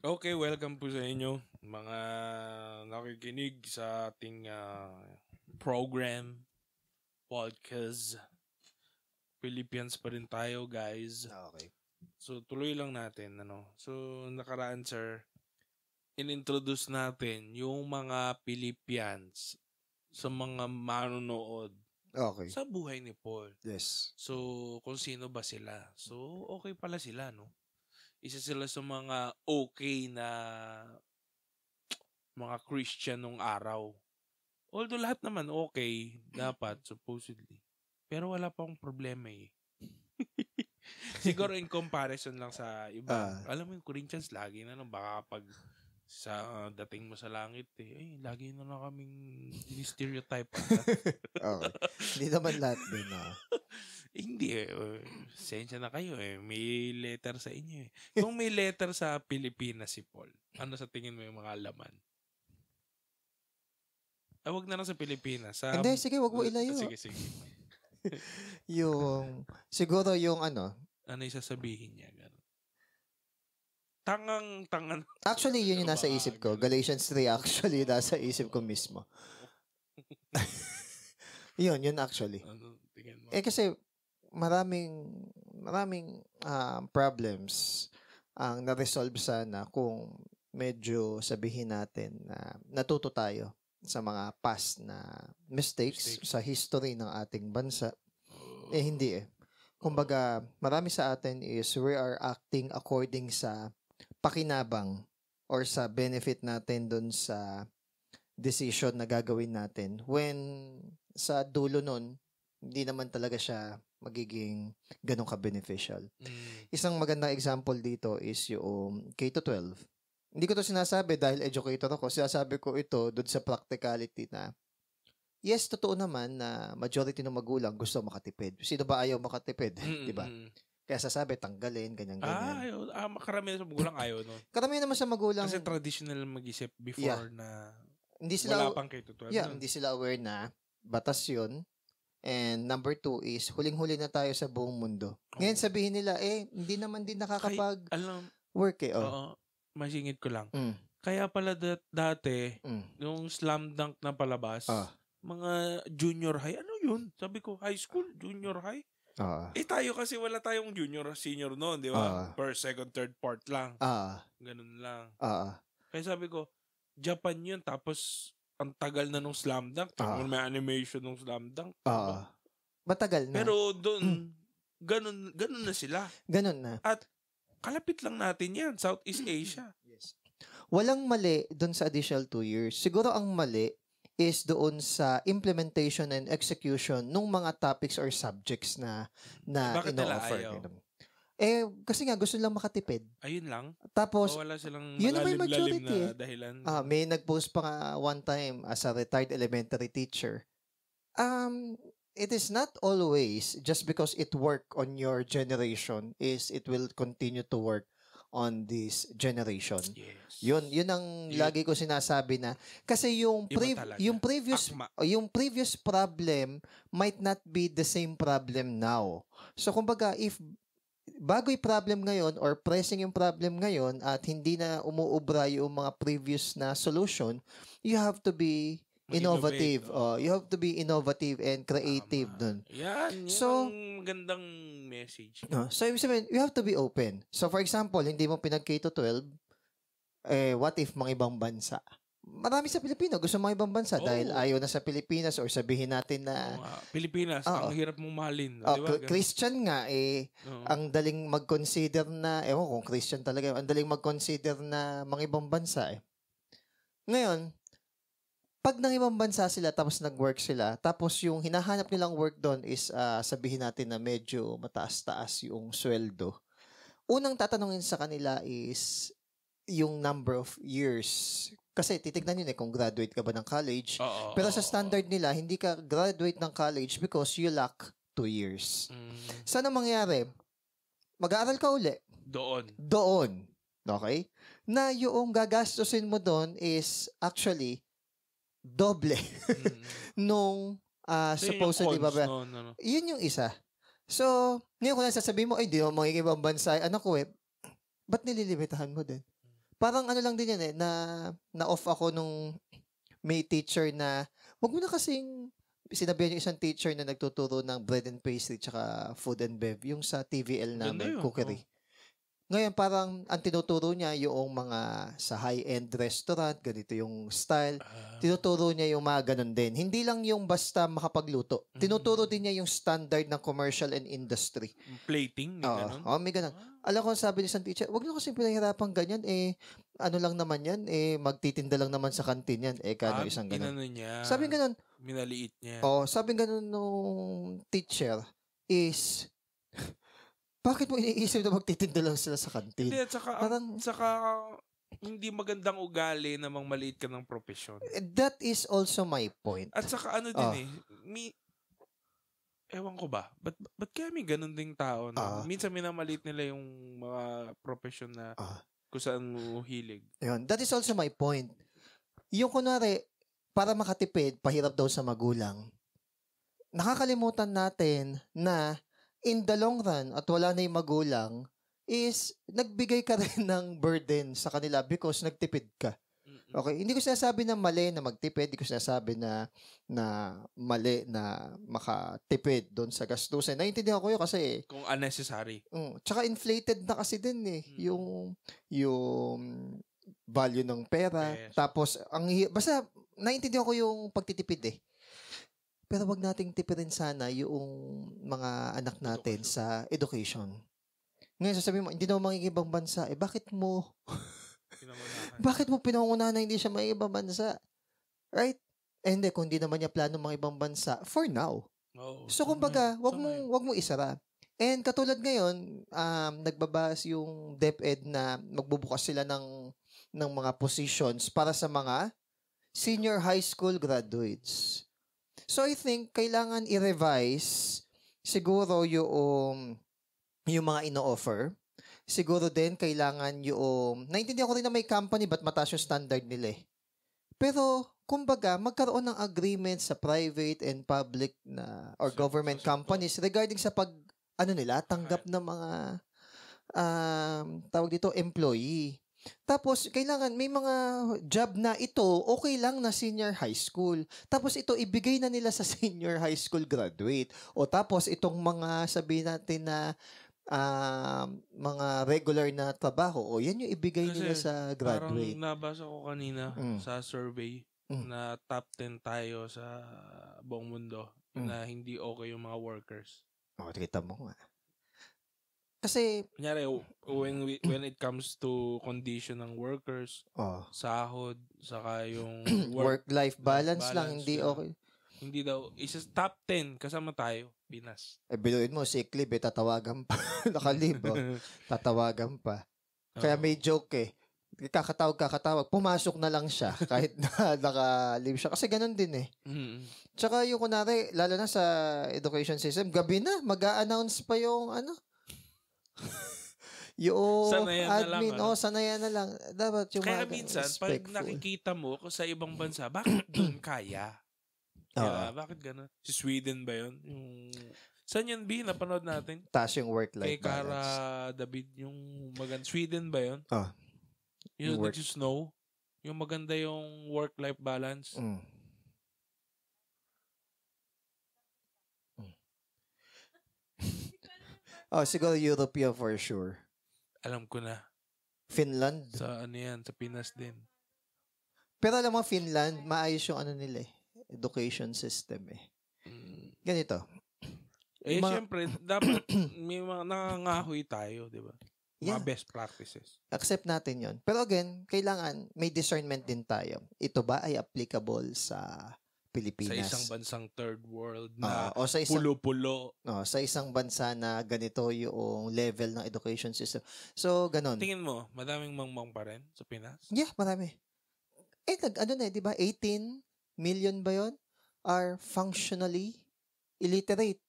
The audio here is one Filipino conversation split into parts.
Okay, welcome po sa inyo, mga nakikinig sa ating program, podcast. Philippines pa rin tayo, guys. Okay. So, tuloy lang natin, So, nakaraan, sir, inintroduce natin yung mga Philippines sa mga manonood Okay. sa buhay ni Paul. Yes. So, kung sino ba sila. So, okay pala sila, no? Isa sila sa mga okay na mga Christian nung araw. Although lahat naman okay, dapat, supposedly. Pero wala pa akong problema eh. Siguro in comparison lang sa iba. Alam mo yung Corinthians, lagi na baka pag sa dating mo sa langit ay lagi na lang kaming stereotype. Okay. Hindi naman lahat din. Hindi sensya na kayo may letter sa inyo Kung may letter sa Pilipinas si Paul, ano sa tingin mo yung mga laman? Wag na lang sa Pilipinas. Hindi, sige, wag mo ilayo. Sige. Siguro yung ano. Ano yung sasabihin niya? Ganun. Tangang. Actually, yun yung nasa isip ko. Galatians 3 actually nasa isip ko mismo. yun actually. Ano, tingin mo? Kasi maraming problems ang na-resolve sana kung medyo sabihin natin na natuto tayo sa mga past na mistakes sa history ng ating bansa. Hindi Kumbaga, marami sa atin is we are acting according sa pakinabang or sa benefit natin dun sa decision na gagawin natin. When sa dulo nun, hindi naman talaga siya magiging ganun ka-beneficial. Isang magandang example dito is yung K-12. Hindi ko to sinasabi dahil educator ako. Sinasabi ko ito doon sa practicality na yes, totoo naman na majority ng magulang gusto makatipid. Sino ba ayaw makatipid? Diba? Kaya sasabi, tanggalin, ganyan-ganyan. Karamihan sa magulang ayaw nun. Karamihan naman sa magulang. Kasi traditional mag-isip before na hindi sila, wala pang K-12. Hindi sila aware na batas yun. And number 2 is, huling-huli na tayo sa buong mundo. Ngayon sabihin nila, hindi naman din nakakapag-work masingit ko lang. Kaya pala dati, yung slam dunk na palabas, mga junior high, ano yun? Sabi ko, high school, junior high? Tayo kasi wala tayong junior, senior noon, di ba? First, second, third part lang. Ganun lang. Kaya sabi ko, Japan yun, tapos ang tagal na nung slam dunk. May animation nung slam dunk. Matagal na. Pero doon, ganun na sila. Ganun na. At kalapit lang natin yan, Southeast Asia. Yes. Walang mali doon sa additional 2 years. Siguro ang mali is doon sa implementation and execution ng mga topics or subjects na ino-offer. Kasi nga gusto lang makatipid. Ayun lang? Tapos, wala silang yun naman yung majority na dahilan. May nag-post pa nga one time as a retired elementary teacher. It is not always just because it worked on your generation is it will continue to work on this generation. Yes. Yun ang lagi ko sinasabi na kasi yung previous problem might not be the same problem now. So kumbaga if bago'y problem ngayon or pressing yung problem ngayon at hindi na umuubra yung mga previous na solution, you have to be innovative. You have to be innovative and creative dun. Yan ang magandang message. So, ibig sabihin, you have to be open. So, for example, hindi mo pinag K-12, what if mga ibang bansa? Marami sa Pilipino gusto mga ibang bansa dahil ayaw na sa Pilipinas or sabihin natin na Pilipinas, ang hirap mong mahalin. Diba? Christian nga, ang daling mag-consider na, ewan kung Christian talaga, ang daling mag-consider na mga ibang bansa Ngayon, pag nang ibang bansa sila tapos nag-work sila, tapos yung hinahanap nilang work doon is sabihin natin na medyo mataas-taas yung sweldo. Unang tatanungin sa kanila is yung number of years. Kasi titignan yun kung graduate ka ba ng college. Pero sa standard nila, hindi ka graduate ng college because you lack 2 years. Sana mangyari? Mag-aaral ka uli. Doon. Okay? Na yung gagastusin mo doon is actually doble nung supposedly yun yung isa. So, ngayon kung sasabihin mo, di mo magiging ibang bansa, anak ko ba't nililimitahan mo din? parang ano lang din yan eh, na-off ako nung may teacher na, wag mo na kasing, sinabihan yung isang teacher na nagtuturo ng bread and pastry tsaka food and bev, yung sa TVL namin, cookery. Ngayon, parang ang tinuturo niya yung mga sa high-end restaurant, ganito yung style. Tinuturo niya yung mga ganun din. Hindi lang yung basta makapagluto. Tinuturo din niya yung standard ng commercial and industry. Plating, ganun? Oo, may ganun. Alam ko, sabi ni isang teacher, wag niyo kasi pinahirapan ganyan, ano lang naman yan, magtitinda lang naman sa kantin yan. Kano isang ganun. Niya. Sabi ganun. Minaliit niya. Sabi ganun nung teacher is, bakit mo iniisip na magtitinda lang sila sa kantin? Hindi, at saka hindi magandang ugali namang maliit ka ng profesyon. That is also my point. At saka din ewan ko ba, ba't kaya may ganun ding tao na minsan minamaliit nila yung mga profesyon na kung saan mo hilig. Yun, that is also my point. Yung kunwari, para makatipid, pahirap daw sa magulang, nakakalimutan natin na in the long run, at wala na yung magulang, is nagbigay ka rin ng burden sa kanila because nagtipid ka. Okay? Hindi ko sinasabi na mali na magtipid. Hindi ko sinasabi na mali na makatipid doon sa gastusin. Naiintindihan ko yun kasi kung unnecessary. Tsaka inflated na kasi din yung value ng pera. Yes. Tapos, basta naiintindihan ko yung pagtitipid Pero wag nating tipirin sana yung mga anak natin sa education. Ngayon, sasabihin mo, hindi naman makikibang bansa. Bakit mo pinangunahan na hindi siya makikibang bansa? Right? Hindi, kung hindi naman niya plano mga ibang bansa, for now. So, kumbaga, wag mo isara. And katulad ngayon, nagbabas yung DepEd na magbubukas sila ng mga positions para sa mga senior high school graduates. So, I think, kailangan i-revise siguro yung mga ino-offer. Siguro din, kailangan naintindihan ko rin na may company, ba't mataas yung standard nila Pero, kumbaga, magkaroon ng agreement sa private and public na or government companies regarding sa tanggap ng mga tawag dito, employee. Tapos, kailangan, may mga job na ito, okay lang na senior high school. Tapos, ito, ibigay na nila sa senior high school graduate. O tapos, itong mga, sabihin natin na, mga regular na trabaho, yan yung ibigay kasi nila sa graduate. Parang nabasa ko kanina sa survey na top 10 tayo sa buong mundo na hindi okay yung mga workers. Kita mo nga. Kasi, kunyari, when it comes to condition ng workers, sahod, saka yung work-life balance lang, hindi okay. Hindi daw, isa top 10, kasama tayo, Pinas. Biluin mo, sick leave, tatawagan pa. Nakalib, tatawagan pa. Kaya may joke kakatawag, pumasok na lang siya kahit na naka-leave siya. Kasi ganun din Tsaka yung kunwari, lalo na sa education system, gabi na, mag-a-announce pa yung yung admin, sanayan na lang. Dapat yung kaya minsan, pag nakikita mo kung sa ibang bansa, bakit doon kaya? Bakit gano'n? Si Sweden ba yun? Saan yun, B? Napanood natin? Taas yung work-life balance. Kay Cara David, yung Sweden ba yun? Yung nag-snow? Yung maganda yung work-life balance? Siguro European for sure. Alam ko na. Finland? Sa sa Pinas din. Pero alam mo, Finland, maayos yung nila education system Ganito. Siyempre, dapat may mga nangangahoy tayo, di ba? Mga best practices. Accept natin yon. Pero again, kailangan may discernment din tayo. Ito ba ay applicable sa Pilipinas? Sa isang bansang third world na o sa pulo-pulo. Sa isang bansa na ganito yung level ng education system. So, ganon. Tingin mo, madaming mangmang pa rin sa Pinas? Yeah, marami. Di ba? 18 million ba yun? Are functionally illiterate.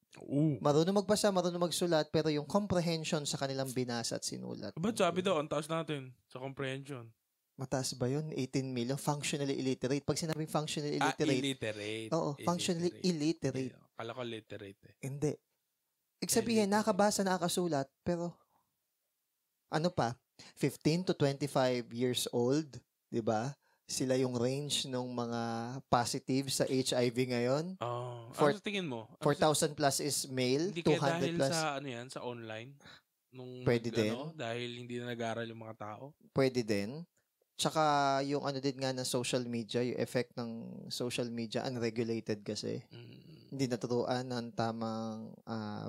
Marunong magbasa, marunong magsulat, pero yung comprehension sa kanilang binasa at sinulat. Ba't sabi daw, ang taas natin sa comprehension? Mataas ba yun? 18 million? Functionally illiterate. Pag sinabing functionally illiterate. Illiterate. Oo, functionally illiterate. Kala ko literate Hindi. Ibig sabihin, nakabasa, nakasulat, pero ano pa? 15 to 25 years old, 'di ba? Sila yung range ng mga positive sa HIV ngayon. Ano tingin mo? 4,000 plus is male, hindi 200 dahil plus. Sa sa online? Pwede din. Dahil hindi na nag-aaral yung mga tao? Pwede din. Tsaka yung din nga na social media, yung effect ng social media, unregulated kasi. Hindi naturuan ng tamang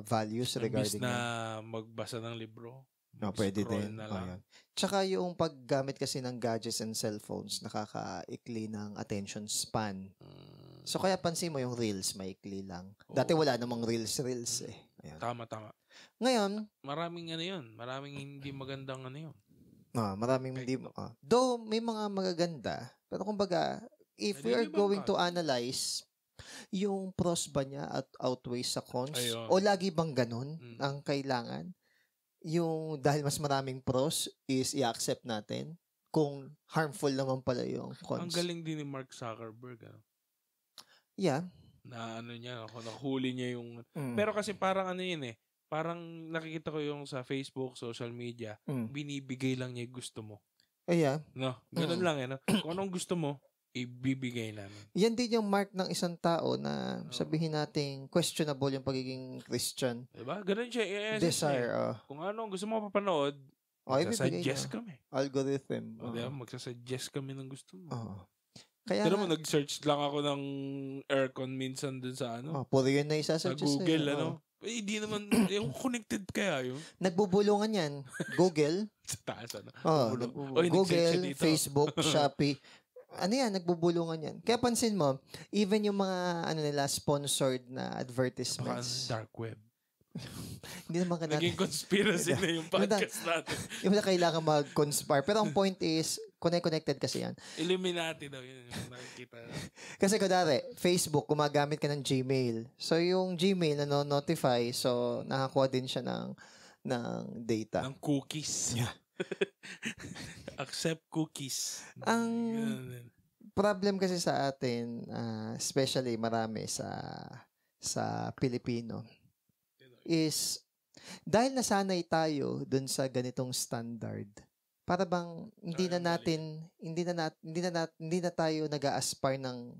values regarding na magbasa ng libro. Pwede din. Tsaka yung paggamit kasi ng gadgets and cellphones, nakakaikli ng attention span. So kaya pansin mo yung reels, maikli lang. Dati wala namang reels eh. Ayan. Tama. Ngayon, maraming yun. Maraming hindi magandang yun. Maraming hindi. Though may mga magaganda, pero kumbaga, if we are going to analyze, yung pros ba niya at outweighs sa cons? O lagi bang ganun ang kailangan? Yung dahil mas maraming pros is i-accept natin kung harmful naman pala yung cons. Ang galing din ni Mark Zuckerberg. Yeah. Na nahuli niya yung... Pero kasi parang parang nakikita ko yung sa Facebook, social media, binibigay lang niya yung gusto mo. Yeah. No? Ganun lang Kung anong gusto mo, ibibigay namin. Yan din yung mark ng isang tao na sabihin nating questionable yung pagiging Christian. Diba? Ganun siya. Desire. Kung anong gusto mo papanood, magsasuggest kami. Algorithm. Diba? Magsasuggest kami ng gusto mo. Kaya pero nag-search lang ako ng aircon minsan dun sa puro yun na isasuggest. Sa Google, hindi naman, yung connected kaya yun. Nagbubulungan yan. Google. Sa taas, Google, Facebook, Shopee. Nagbubulungan yan. Kaya pansin mo, even yung mga nila sponsored na advertisements. Dark web. Hindi naman ka naging conspiracy na yung podcast natin. Yung kailangan mag-conspire. Pero ang point is, connected kasi yan. Illuminati daw yun. Yung nakikita. Kasi kunwari, Facebook, gumagamit ka ng Gmail. So yung Gmail notify, so nakakuha din siya ng data. Ng cookies. Yeah. Accept cookies. Ang problem kasi sa atin, especially marami sa Pilipino, is dahil nasanay tayo dun sa ganitong standard, para bang hindi na tayo nag-a-aspire ng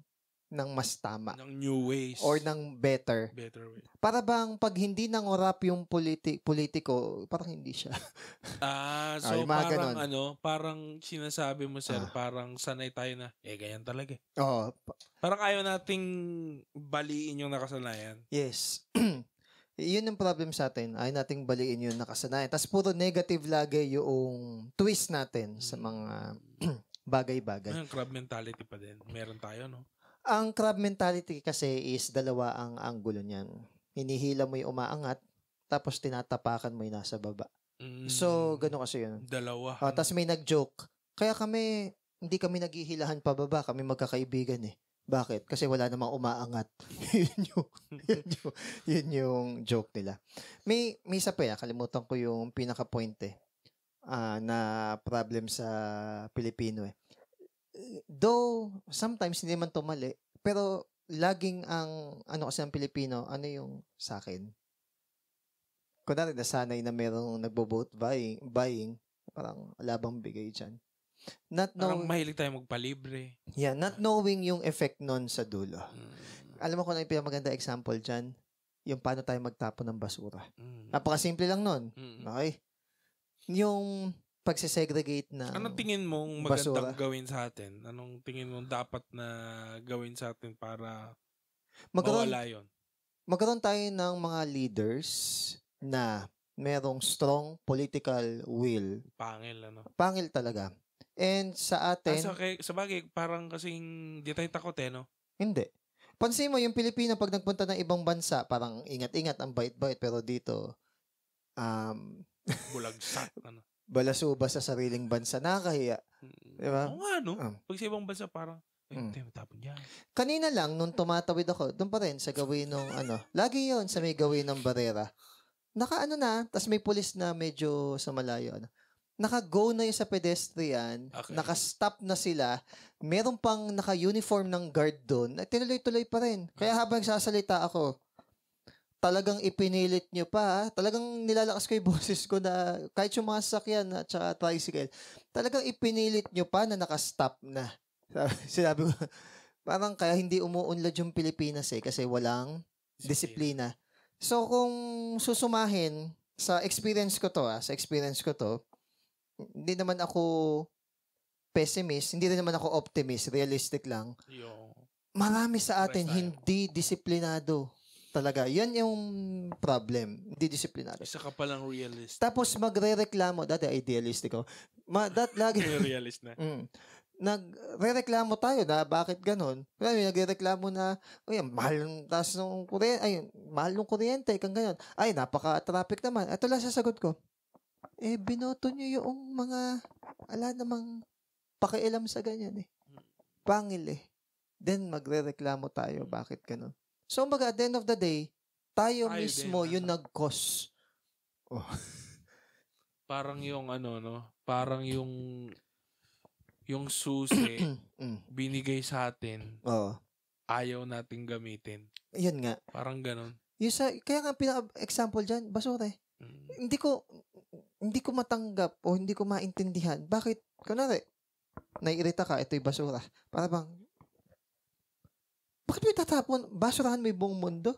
mas tama. Ng new ways. Or ng better way. Para bang pag hindi nangurap yung politiko, parang hindi siya. So parang parang sinasabi mo, sir, parang sanay tayo na, ganyan talaga. Parang ayaw nating baliin yung nakasanayan. Yes. Yun yung problem sa atin. Ayaw nating baliin yung nakasanayan. Tapos puro negative lagi yung twist natin sa mga bagay-bagay. Ang crab mentality pa din. Meron tayo, no? Ang crab mentality kasi is dalawa ang anggulo niyan. Hinihila mo yung umaangat, tapos tinatapakan mo yung nasa baba. So, gano'n kasi yun. Dalawa. Tapos may nag-joke. Kaya hindi kami naghihilahan pababa. Kami magkakaibigan eh. Bakit? Kasi wala namang umaangat. yun yung joke nila. May isa pa kalimutan ko yung pinaka-point na problem sa Pilipino Though, sometimes hindi man mali, pero laging ang, kasi ang Pilipino, yung sa akin? Kunwari, nasanay na merong nagbo-vote buying, parang labang bigay dyan. Parang mahilig tayo magpalibre. Yeah, not knowing yung effect nun sa dulo. Alam mo kung ano yung pinamaganda example dyan? Yung paano tayo magtapon ng basura. Napakasimple lang nun. Okay? Yung pagsisegregate na anong tingin mong magandang gawin sa atin? Anong tingin mong dapat na gawin sa atin para mawala yun? Magkaroon tayo ng mga leaders na merong strong political will. Pangil talaga. And sa atin... sa bagay, parang kasing di tayo takot no? Hindi. Pansin mo, yung Pilipino pag nagpunta ng ibang bansa, parang ingat-ingat, ang bait-bait, pero dito, bulagsak, balasuba sa sariling bansa, nakakahiya. Diba? Oo nga, no? Pag sa ibang bansa, parang, tayo matapon dyan. Kanina lang, nung tumatawid ako, doon pa rin, sa gawin ng lagi yon sa may gawin ng barera. Tas may pulis na medyo sa malayo, naka-go na yung sa pedestrian, naka-stop na sila, meron pang naka-uniform ng guard doon, at tinuloy-tuloy pa rin. Kaya habang sasalita ako, talagang ipinilit nyo pa. Talagang nilalakas ko yung boses ko na kahit yung mga sasakyan at saka tricycle, talagang ipinilit nyo pa na nakastop na. Sinabi ko, parang kaya hindi umuunlad yung Pilipinas kasi walang disiplina. So, kung susumahin, sa experience ko to, hindi naman ako pessimist, hindi rin naman ako optimist, realistic lang. Marami sa atin hindi disiplinado. Talaga. Yan yung problem. Hindi disiplinado. Isa ka palang realist. Tapos magre-reklamo. Dati idealistic ako. Lagi. Realist na. Nagre-reklamo tayo na bakit ganon. Nagre-reklamo na, mahal ng taas ng kuryente. Mahal ng kuryente. Kang ganon. Napaka-traffic naman. Ito lang sasagot ko. Binoto nyo yung mga, ala namang pakialam sa ganyan Pangil Then magre-reklamo tayo. Bakit ganon? So, at the end of the day, tayo mismo yung nag-cause. Parang yung parang yung susi binigay sa atin. Ayaw nating gamitin. Yan nga. Parang ganun. Kaya nga pinaka-example dyan, basura Hindi ko matanggap o hindi ko maintindihan. Bakit? Kunwari, naiirita ka, ito'y basura. Para bang, bakit mo itatapon? Basurahan mo yung buong mundo?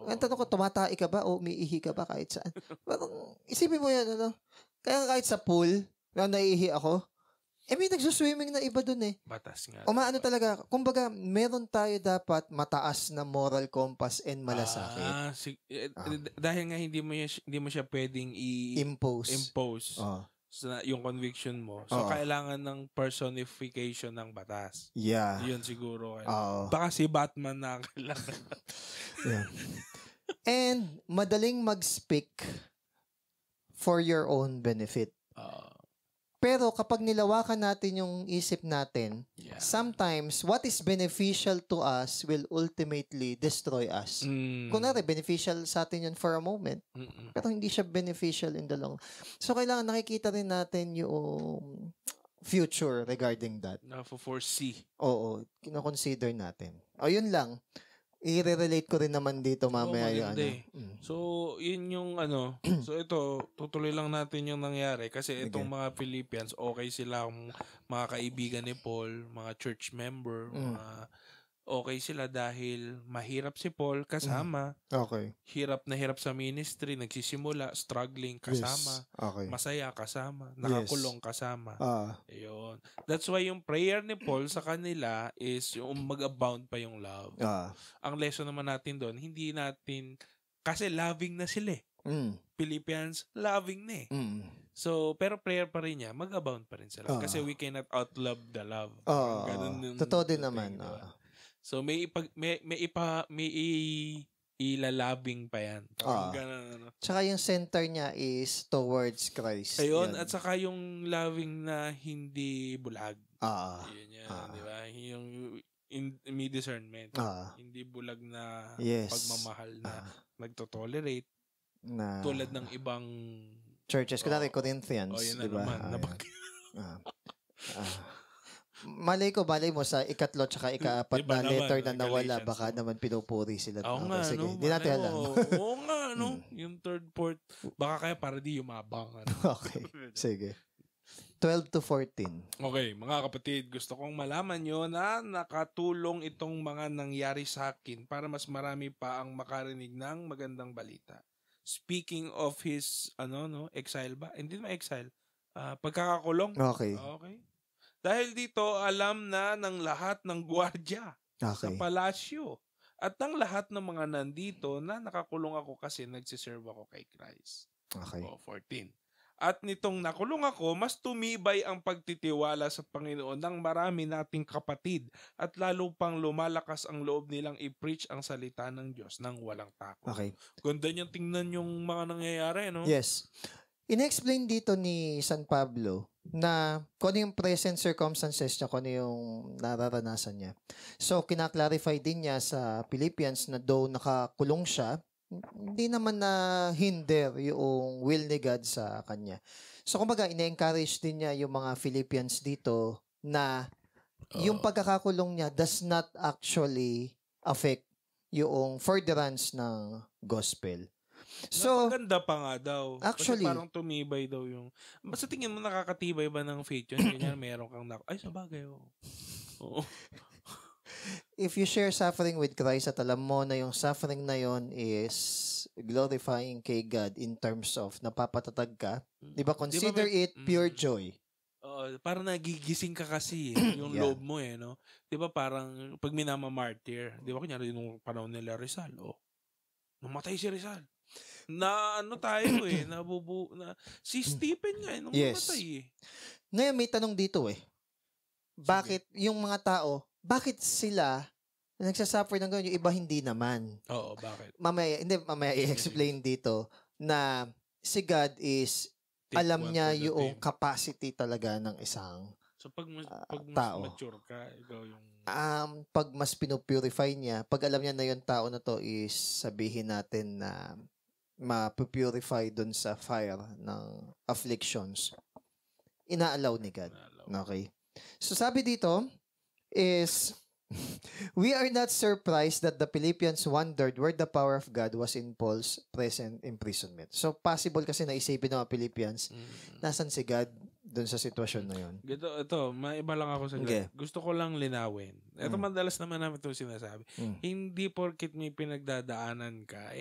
Ang tanong ko, tumatai ka ba o umiihi ka ba kahit saan? Parang, isipin mo yan, Kaya kahit sa pool, na naiihi ako, may nagsuswimming na iba dun Batas nga. Talaga, kumbaga, meron tayo dapat mataas na moral compass and malasakit. Dahil nga hindi mo siya pwedeng impose. Yung conviction mo. So, kailangan ng personification ng batas. Yeah. Yun siguro. Baka si Batman na kailangan. Yeah. And, madaling mag-speak for your own benefit. Pero kapag nilawakan natin yung isip natin, sometimes what is beneficial to us will ultimately destroy us. Kunwari, beneficial sa atin yun for a moment, pero hindi siya beneficial in the long. So, kailangan nakikita rin natin yung future regarding that. Na-foresee. Oo, kino-consider natin. Yun lang. I-relate ko rin naman dito mamaya yung So, yun yung so ito, tutuloy lang natin yung nangyari kasi itong mga Philippians, okay sila mga kaibigan ni Paul, mga church member, mga okay sila dahil mahirap si Paul kasama. Okay. Hirap na hirap sa ministry, nagsisimula, struggling kasama. Yes. Okay. Masaya kasama, nakakulong kasama. Ayun. That's why yung prayer ni Paul sa kanila is yung mag-abound pa yung love. Ang lesson naman natin doon, hindi natin, kasi loving na sila Philippians, loving na So, pero prayer pa rin niya, mag-abound pa rin sila. Kasi we cannot outlove the love. Totoo din naman. So may ilalabing pa yan. Ganun, Tsaka yung center niya is towards Christ. Ayun, at saka yung loving na hindi bulag. Yun yan, di ba? Yung may discernment. Hindi bulag na pagmamahal na nagtotolerate. Tulad ng ibang churches. Kunwari Corinthians. Yun na diba? naman. Malay mo sa ikatlo tsaka ikaapat na letter na nawala, baka naman pinupuri sila. Sige, hindi natin alam. Oo nga, yung third, fourth, baka kaya para di yumabang. Okay, sige. 12 to 14. Okay, mga kapatid, gusto kong malaman nyo na nakatulong itong mga nangyari sa akin para mas marami pa ang makarinig ng magandang balita. Speaking of his, exile ba? Hindi naman exile. Pagkakakulong. Okay. Dahil dito, alam na ng lahat ng gwardiya sa palasyo at ng lahat ng mga nandito na nakakulong ako kasi nagsiserve ako kay Christ. 14. At nitong nakulong ako, mas tumibay ang pagtitiwala sa Panginoon ng marami nating kapatid at lalo pang lumalakas ang loob nilang i-preach ang salita ng Diyos ng walang takot. Ganda niyang tingnan yung mga nangyayari, Yes. In-explain dito ni San Pablo na kung ano yung present circumstances niya, kung ano yung nararanasan niya. So, kinaklarify din niya sa Philippians na though nakakulong siya, hindi naman na hinder yung will ni God sa kanya. So, kumbaga, ina-encourage din niya yung mga Philippians dito na yung pagkakakulong niya does not actually affect yung furtherance ng gospel. So, napaganda pa nga daw. Actually, kasi parang tumibay daw yung... Sa tingin mo, nakakatibay ba ng faith yun? Ganyan, meron kang... Ay, sabagay, oo. If you share suffering with Christ at alam mo na yung suffering na yon is glorifying kay God in terms of napapatatag ka, di ba? Consider it pure joy. Parang nagigising ka kasi yung loob mo no? Di ba parang pag minama-martyr, di ba kunyari nung panahon nila Rizal, namatay si Rizal. Na tayo si Stephen nga nung namatay Ngayon may tanong dito bakit yung mga tao, bakit sila nagsasuffer ng ganyan, yung iba hindi naman? Oo, bakit? Mamaya i-explain dito na si God is alam niya yung capacity talaga ng isang pag tao. Mature ka, ikaw yung pag mas pinupurify niya, pag alam niya na yung tao na to is sabihin natin na ma-purify dun sa fire ng afflictions, inaalaw ni God. Okay? So sabi dito is we are not surprised that the Philippians wondered where the power of God was in Paul's present imprisonment. So possible kasi na isipin ng mga Philippians, nasan si God doon sa sitwasyon na yun? Ito, maiba lang ako sa God. Gusto ko lang linawin. Ito madalas naman namin ito sinasabi. Hindi porket may pinagdadaanan ka,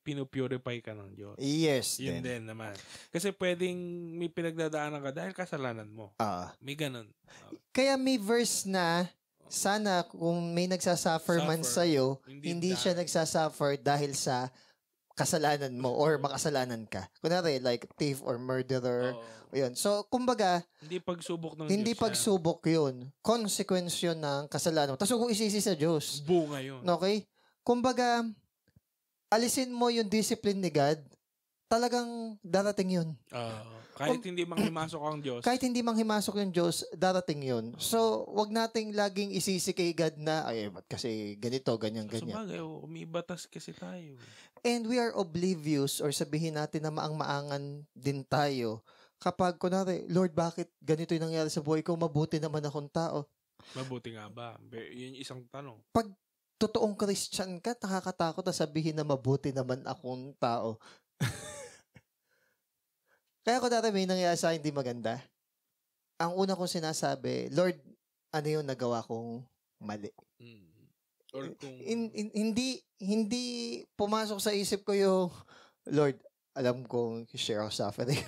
pinupurify ka ng Diyos. Yes. Yun din naman. Kasi pwedeng may pinagdadaanan ka dahil kasalanan mo. May ganun. Kaya may verse na sana kung may nagsasuffer man sa'yo, hindi siya nagsasuffer dahil sa kasalanan mo or makasalanan ka. Kunwari, like thief or murderer. Yun. So, kumbaga, hindi pagsubok ng hindi Diyos pagsubok yun. Consequence yun ng kasalanan mo. Tapos kung isisi sa Diyos. Bunga yun. Okay? Kumbaga, alisin mo yung discipline ni God, talagang darating yun. Kahit hindi manghimasok ang Diyos. Kahit hindi manghimasok yung Diyos, darating yun. So, wag nating laging isisi kay God na, ba't kasi ganito, ganyan. Sabagay, umibatas kasi tayo. And we are oblivious or sabihin natin na maang-maangan din tayo kapag, kunwari, Lord, bakit ganito yung nangyari sa buhay ko? Mabuti naman akong tao. Mabuti nga ba? Yun yung isang tanong. Pag totoong Christian ka, nakakatakot na sabihin na mabuti naman akong tao. Kaya ko dati may nangyari sa hindi maganda. Ang una kong sinasabi, Lord, ano yung nagawa kong mali? Or kung... hindi pumasok sa isip ko yung, Lord, alam kong share ako suffering.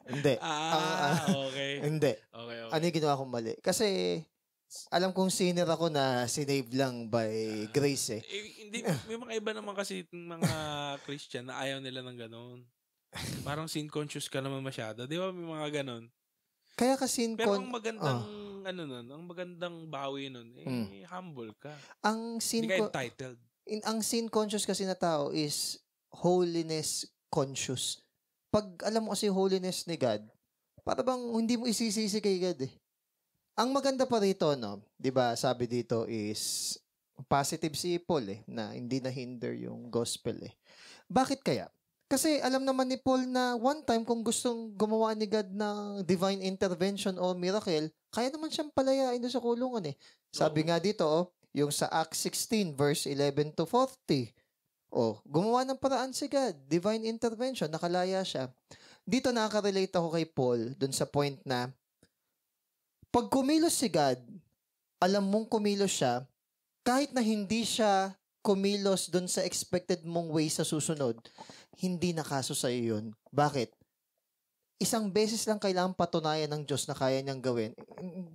Hindi. Okay. Hindi. Okay. Ano yung ginawa kong mali? Kasi, alam kong sinner ako na sinave lang by grace Hindi, may mga iba naman kasi mga Christian na ayaw nila ng ganun. Parang sin conscious ka naman masyado. Di ba may mga ganun? Kaya kasi pero ang magandang ang magandang bawi nun, humble ka. Hindi ka entitled. Ang sin conscious kasi na tao is holiness conscious. Pag alam mo kasi holiness ni God, para bang hindi mo isisisi kay God Ang maganda pa rito, no? 'Di ba? Sabi dito is positive si Paul na hindi na hinder yung gospel Bakit kaya? Kasi alam naman ni Paul na one time kung gustong gumawa ni God ng divine intervention o miracle, kaya naman siyang palayain doon sa kulungan Sabi nga dito, yung sa Acts 16 verse 11 to 40. Gumawa ng paraan si God, divine intervention, nakalaya siya. Dito nakaka-relate ako kay Paul doon sa point na pag kumilos si God, alam mong kumilos siya, kahit na hindi siya kumilos doon sa expected mong way sa susunod, hindi na kaso sa iyo yun. Bakit? Isang beses lang kailangan patunayan ng Diyos na kaya niyang gawin.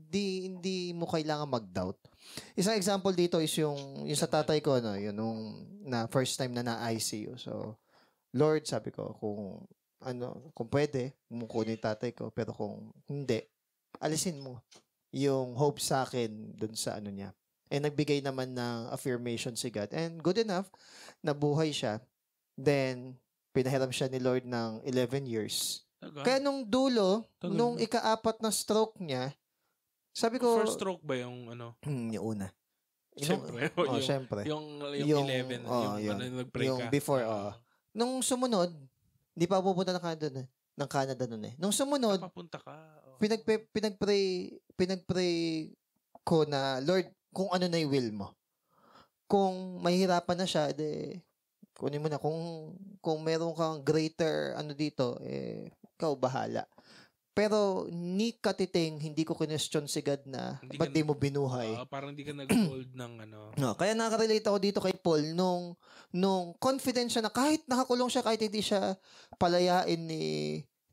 Hindi mo kailangan mag-doubt. Isang example dito is yung sa tatay ko, yun nung na first time na na-ICU. So, Lord, sabi ko, kung pwede, kunin tatay ko. Pero kung hindi, alisin mo yung hope sa akin dun sa niya. And nagbigay naman ng affirmation si God. And good enough, nabuhay siya. Then, pinahiram siya ni Lord ng 11 years. Kaya nung dulo, nung ika-4 na stroke niya, sabi ko... First stroke ba yung yung una. Siyempre. Siyempre. Yung 11, yung nag-pray ka. Yung before, Nung sumunod, hindi pa pupunta ng Canada nun Nung sumunod, papunta ka. Pinagpray ko na, Lord, kung ano na yung will mo. kung mahihirapan na siya, kunin mo na. Kung meron kang greater dito, ikaw bahala. Pero ni katiting, hindi ko question si God na ba't di mo binuhay? Parang hindi ka nag-hold ng No, kaya nakaka-relate ako dito kay Paul nung confident siya na kahit nakakulong siya, kahit hindi siya palayain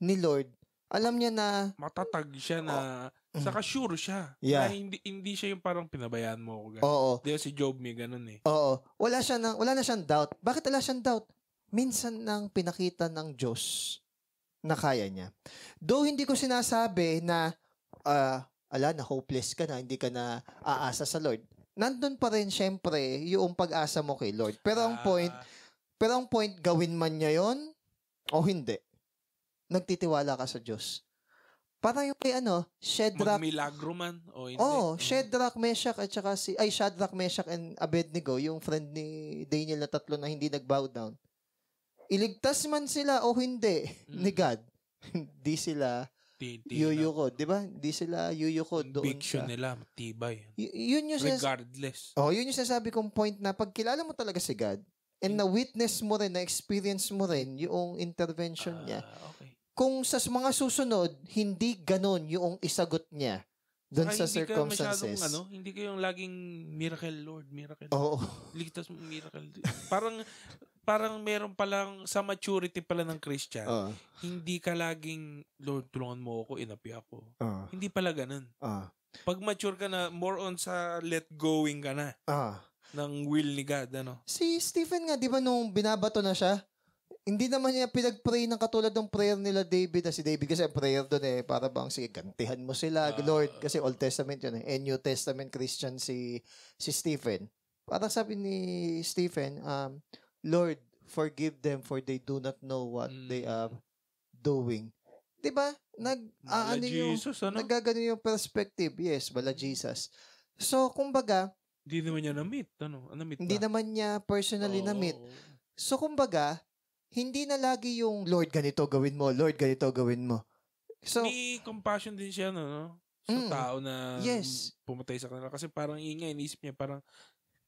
ni Lord, alam niya na matatag siya na saka sure siya. Yeah. Na hindi siya yung parang pinabayaan mo ako. Oo. Di ba si Job may ganun eh. Oo. Wala na siyang doubt. Bakit wala siyang doubt? Minsan nang pinakita ng Diyos na kaya niya. Though hindi ko sinasabi na na hopeless ka na, hindi ka na aasa sa Lord. Nandun pa rin syempre yung pag-asa mo kay Lord. Pero ang point, gawin man niya yon o hindi. Nagtitiwala ka sa Diyos. Parang yung kay Shadrach. Magmilagro man o hindi. Shadrach, Meshach at saka Shadrach, Meshach and Abednego, yung friend ni Daniel na tatlo na hindi nag-bow down. Iligtas man sila o hindi ni God, hindi sila yuyukod, di ba? Hindi sila yuyukod doon conviction nila, matibay. Yun yung regardless. Yun yung sasabi kong point na pag kilala mo talaga si God and na-witness mo rin, na-experience mo rin yung intervention niya. Okay. Kung sa mga susunod, hindi ganon yung isagot niya doon sa circumstances. Hindi ka yung laging miracle, Lord, miracle. Oo. Ligtas mo, miracle. Parang meron palang sa maturity pala ng Christian. Hindi ka laging, Lord, tulungan mo ako, inapi ako. Hindi pala ganun. Pag mature ka na, more on sa let going ka na. Ng will ni God, Si Stephen nga, di ba nung binabato na siya, hindi naman niya pinag-pray ng katulad ng prayer nila David. Si David kasi ang prayer doon para bang sige, gantihan mo sila, Lord. Kasi Old Testament yun New Testament Christian si Stephen. Parang sabi ni Stephen, Lord, forgive them for they do not know what they are doing. Diba? Nagagano yung perspective. Yes, bala Jesus. So, kumbaga, hindi naman niya na-meet. Na-meet hindi naman niya personally na-meet. So, kumbaga, hindi na lagi yung Lord, ganito gawin mo. Lord, ganito gawin mo. So, may compassion din siya, sa tao na pumatay sa kanila. Kasi parang ingay, inisip niya, parang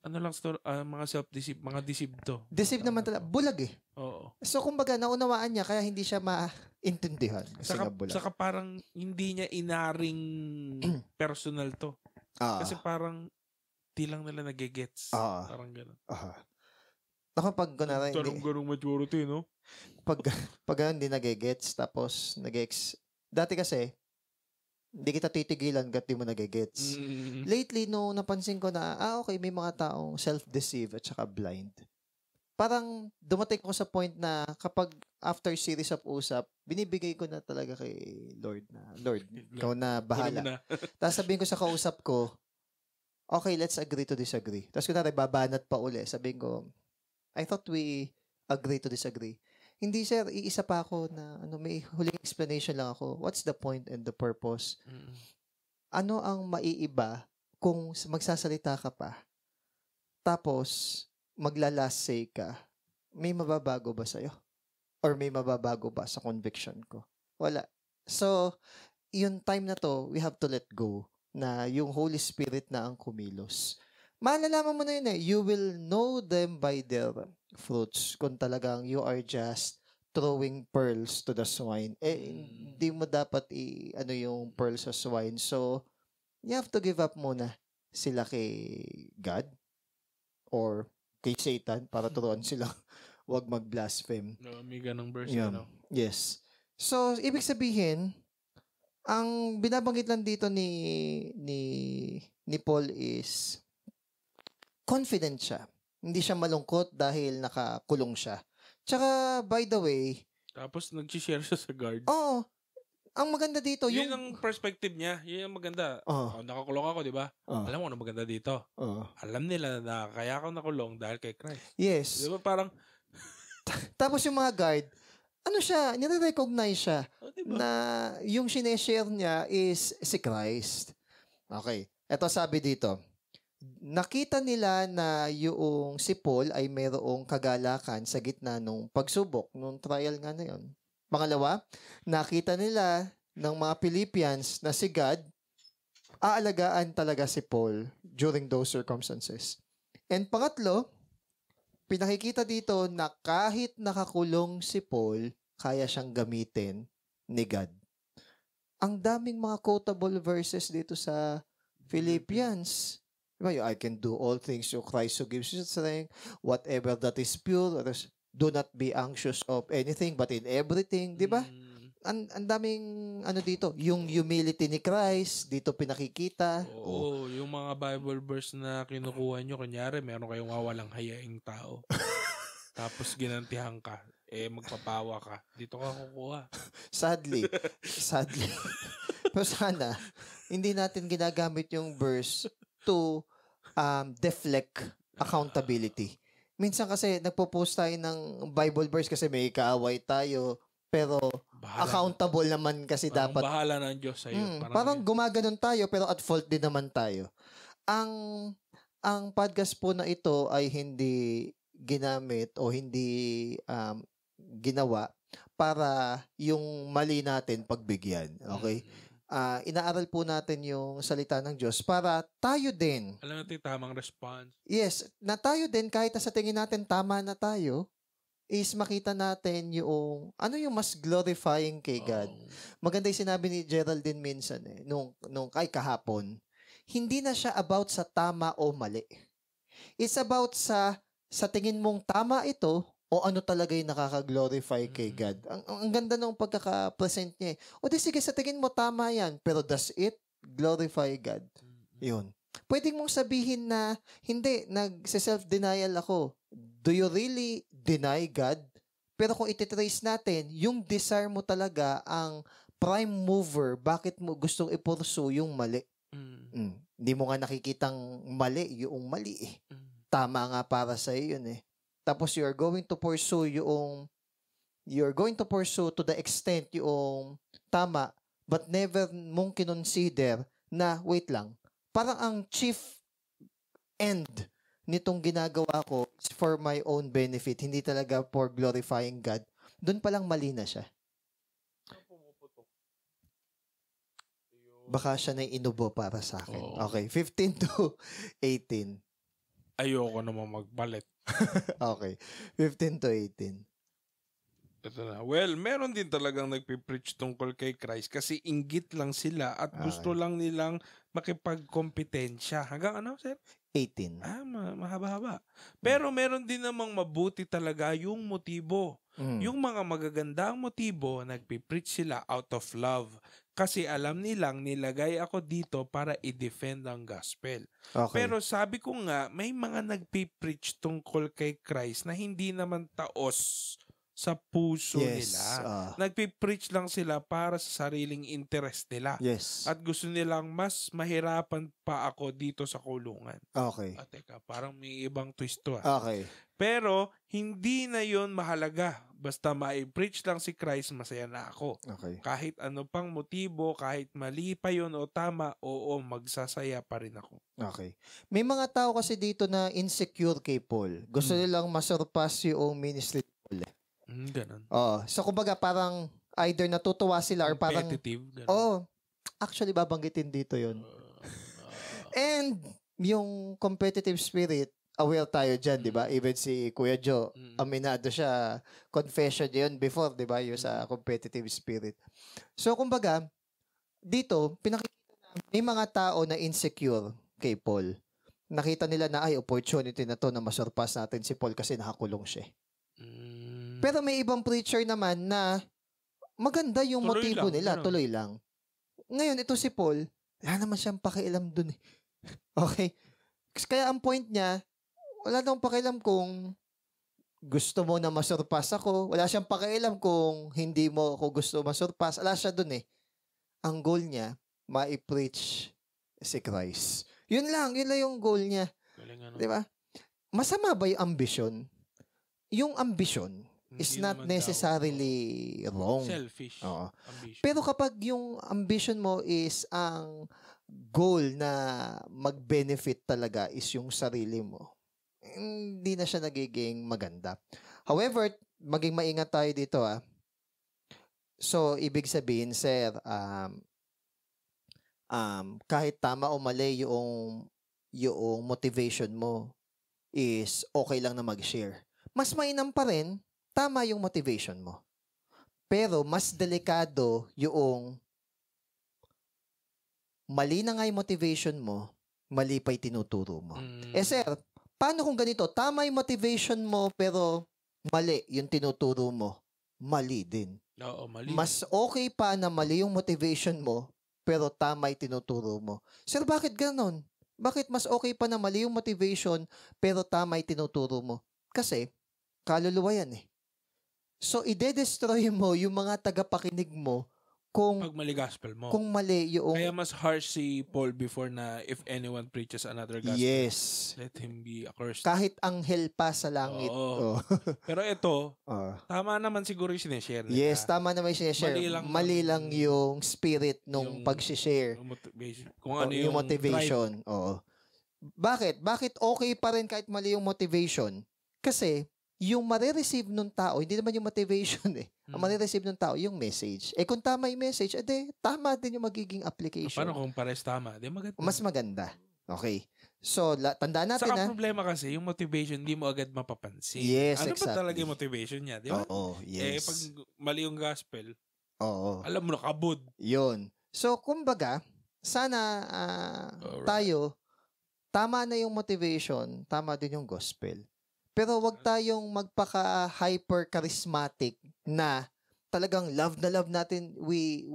mga self-deceive, mga deceive to. Deceive naman talaga. Bulag Oo. So, kumbaga, naunawaan niya, kaya hindi siya maintindihan. Saka parang hindi niya inaring personal to. Kasi parang di lang nila nagigets. Parang gano'n. Ako pag kunwari ganung maturity, no? Pag hindi nagigets, tapos dati kasi, hindi kita titigilan gat di mo nagigets. Lately, no, napansin ko na, okay, may mga taong self-deceive at saka blind. Parang dumating ko sa point na kapag after series of usap, binibigay ko na talaga kay Lord na, Lord, ikaw na bahala. Tapos sabihin ko sa kausap ko, okay, let's agree to disagree. Tapos kunwari, babanat pa uli. Sabihin ko, I thought we agree to disagree. Hindi, sir. Iisa pa ako na may huling explanation lang ako. What's the point and the purpose? Ano ang maiiba kung magsasalita ka pa? Tapos, magla-last say ka. May mababago ba sa'yo? Or may mababago ba sa conviction ko? Wala. So, yung time na to, we have to let go na yung Holy Spirit na ang kumilos. Malalaman mo na yun You will know them by their fruits. Kung talagang you are just throwing pearls to the swine. Hindi mo dapat yung pearls sa swine. So, you have to give up muna sila kay God or kay Satan para turuan sila wag mag-blaspheme. May ganong verse. Yes. So, ibig sabihin, ang binabanggit lang dito ni Paul is confident siya. Hindi siya malungkot dahil nakakulong siya. Tsaka, by the way, tapos nag-share siya sa guard. Oo. Ang maganda dito, yun ang perspective niya. Yun ang maganda. Nakakulong ako, di ba? Alam mo ano maganda dito? Alam nila na kaya ako nakulong dahil kay Christ. Yes. Di ba parang tapos yung mga guard, nire-recognize siya diba? Na yung sineshare niya is si Christ. Okay. Ito sabi dito, nakita nila na yung si Paul ay mayroong kagalakan sa gitna nung pagsubok, nung trial nga na yun. Pangalawa, nakita nila ng mga Philippians na si God aalagaan talaga si Paul during those circumstances. And pangatlo, pinakikita dito na kahit nakakulong si Paul, kaya siyang gamitin ni God. Ang daming mga quotable verses dito sa Philippians. Diba? I can do all things through Christ who gives you strength. Whatever that is pure, do not be anxious of anything, but in everything. Diba? Ang daming dito. Yung humility ni Christ, dito pinakikita. Oo, yung mga Bible verse na kinukuha nyo, kunyari, meron kayong wawalang hayaing tao. Tapos ginantihan ka. Magpapawa ka. Dito ka kukuha. Sadly. Pero sana, hindi natin ginagamit yung verse to deflect accountability. Minsan kasi nagpo-post tayo ng Bible verse kasi may kaaway tayo, pero accountable naman kasi dapat. Bahala ng Diyos sa'yo. Parang gumaganon tayo, pero at fault din naman tayo. Ang podcast po na ito ay hindi ginamit o hindi ginawa para yung mali natin pagbigyan. Okay? Inaaral po natin yung salita ng Diyos para tayo din. Alam natin tamang response. Yes, na tayo din kahit sa tingin natin tama na tayo, is makita natin yung ano yung mas glorifying kay God. Maganda yung sinabi ni Geraldine minsan nung kahapon. Hindi na siya about sa tama o mali. It's about sa tingin mong tama ito o ano talaga yung nakaka-glorify kay God. Ang ganda ng pagkaka-present niya. O di sige, sa tingin mo tama yan, pero does it glorify God? Yun. Pwedeng mong sabihin na, hindi, nag-self-denial ako. Do you really deny God? Pero kung ititrace natin, yung desire mo talaga ang prime mover, bakit mo gustong i-pursue yung mali? Hindi mo nga nakikitang mali, yung mali eh. Tama nga para sa iyo yun eh. Tapos you're going to pursue to the extent yung tama, but never mong kinonsider na, wait lang, parang ang chief end nitong ginagawa ko is for my own benefit, hindi talaga for glorifying God. Doon palang mali na siya. Baka siya na inubo para sa akin. Okay, 15 to 18. Ayoko naman magpalit. Okay. 15 to 18. Ito na. Well, meron din talagang nagpipreach tungkol kay Christ kasi inggit lang sila at gusto lang nilang makipagkompetensya. Hanggang ano, sir? 18. Mahaba-haba. Pero meron din namang mabuti talaga yung motibo. Yung mga magagandang motibo, nagpipreach sila out of love. Kasi alam nilang nilagay ako dito para i-defend ang gospel. Okay. Pero sabi ko nga, may mga nagpipreach tungkol kay Christ na hindi naman taos sa puso nila. Nagpipreach lang sila para sa sariling interest nila. Yes. At gusto nilang mas mahirapan pa ako dito sa kulungan. Okay. Teka, parang may ibang twist to. Okay. Pero, hindi na yon mahalaga. Basta ma-preach lang si Christ, masaya na ako. Okay. Kahit ano pang motibo, kahit mali pa yun o tama, magsasaya pa rin ako. Okay. May mga tao kasi dito na insecure kay Paul. Gusto nilang masurpass yung ministry ni Paul. Ganun. So kumbaga parang either natutuwa sila or parang competitive. Actually babanggitin dito yun. And yung competitive spirit, aware tayo dyan, di ba? Even si Kuya Joe, aminado siya, confession yun before, di ba? Yung sa competitive spirit. So, kumbaga, dito, pinakikita na may mga tao na insecure kay Paul. Nakita nila na, opportunity na to na masurpass natin si Paul kasi nakakulong siya. Pero may ibang preacher naman na maganda yung motibo nila, tuloy lang. Ngayon, ito si Paul, wala naman siyang pakialam dun eh. Okay? Kaya ang point niya, wala nang pakialam kung gusto mo na masurpass ako. Wala siyang pakialam kung hindi mo ako gusto masurpass. Wala siya dun eh. Ang goal niya, ma-preach si Christ. Yun lang yung goal niya. Diba? Masama ba yung ambition? Yung ambition is not necessarily wrong. Selfish. Pero kapag yung ambition mo is ang goal na mag-benefit talaga is yung sarili mo, hindi na siya nagiging maganda. However, maging maingat tayo dito So, ibig sabihin, sir, kahit tama o mali yung motivation mo, is okay lang na mag-share. Mas mainam pa rin, tama yung motivation mo. Pero mas delikado yung mali na nga yung motivation mo, mali pa yung tinuturo mo. Sir, paano kung ganito? Tama yung motivation mo, pero mali yung tinuturo mo. Mali din. Oo, mali. Mas okay pa na mali yung motivation mo, pero tama yung tinuturo mo. Sir, bakit ganon? Bakit mas okay pa na mali yung motivation, pero tama yung tinuturo mo? Kasi, kaluluwa yan eh. So, ide-destroy mo yung mga tagapakinig mo kung pag mali gospel mo. Kung mali yung... Kaya mas harsh si Paul before na if anyone preaches another gospel, yes, let him be accursed. Kahit anghel pa sa langit. Oo. Pero ito, tama naman siguro yung sineshare nila. Yes, tama naman yung sineshare. Mali lang yung spirit nung pag-share. Kung ano yung motivation. Oo. Bakit? Bakit okay pa rin kahit mali yung motivation? Kasi, yung marireceive nung tao, hindi naman yung motivation eh. Ang marireceive nung tao, yung message. Kung tama yung message, tama din yung magiging application. Paano kung pares tama? Maganda. Mas maganda. Okay. So, tandaan natin Saka problema kasi, yung motivation, hindi mo agad mapapansin. Yes, ano exactly. ba talaga yung motivation niya? Di ba? Oo, yes. Pag mali yung gospel, alam mo na, kabod. Yun. So, kumbaga, sana tayo, tama na yung motivation, tama din yung gospel. Pero wag tayong magpaka-hyper-charismatic na talagang love na love natin. We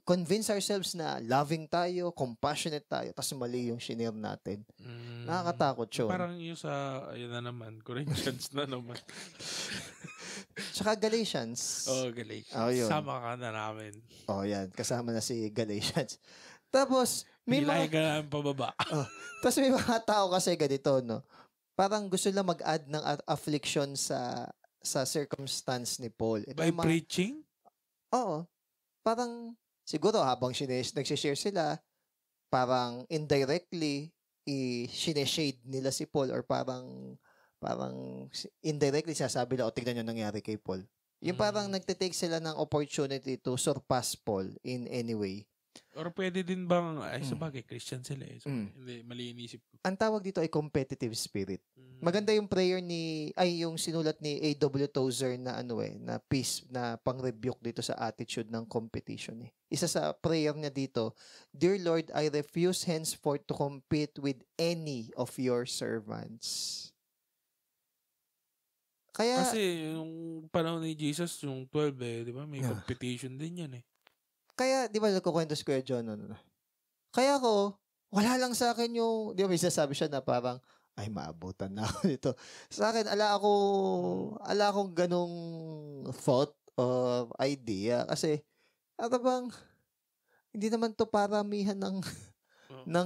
convince ourselves na loving tayo, compassionate tayo, tapos mali yung shinare natin. Nakakatakot yun. Parang yung sa, ayun na naman, Corinthians na naman. Tsaka Galatians. Galatians. Sama ka na namin. Yan. Kasama na si Galatians. Tapos, may Hilay ka namin pababa. Tapos may mga tao kasi ganito, no? Parang gusto lang mag-add ng affliction sa circumstance ni Paul. By preaching? Oo. Parang, siguro habang nagsishare sila, parang indirectly, sineshade nila si Paul or parang indirectly sasabi na, tignan nyo nangyari kay Paul. Yung parang nagtitake sila ng opportunity to surpass Paul in any way. Or pwede din bang, sabagay, Christian sila eh. So, hindi, mali inisip ko. Ang tawag dito ay competitive spirit. Maganda yung prayer yung sinulat ni A.W. Tozer na na peace, na pang-rebuke dito sa attitude ng competition eh. Isa sa prayer niya dito, Dear Lord, I refuse henceforth to compete with any of your servants. Kaya, kasi yung panahon ni Jesus, yung 12 di ba? May competition din yan eh. Kaya, di ba, nagkukwento si Kuya John, Kaya wala lang sa akin yung, di ba, may sasabi siya na parang, ay, maabutan na ako nito. Sa akin, ala akong ganong thought or idea. Kasi, hindi naman to paramihan ng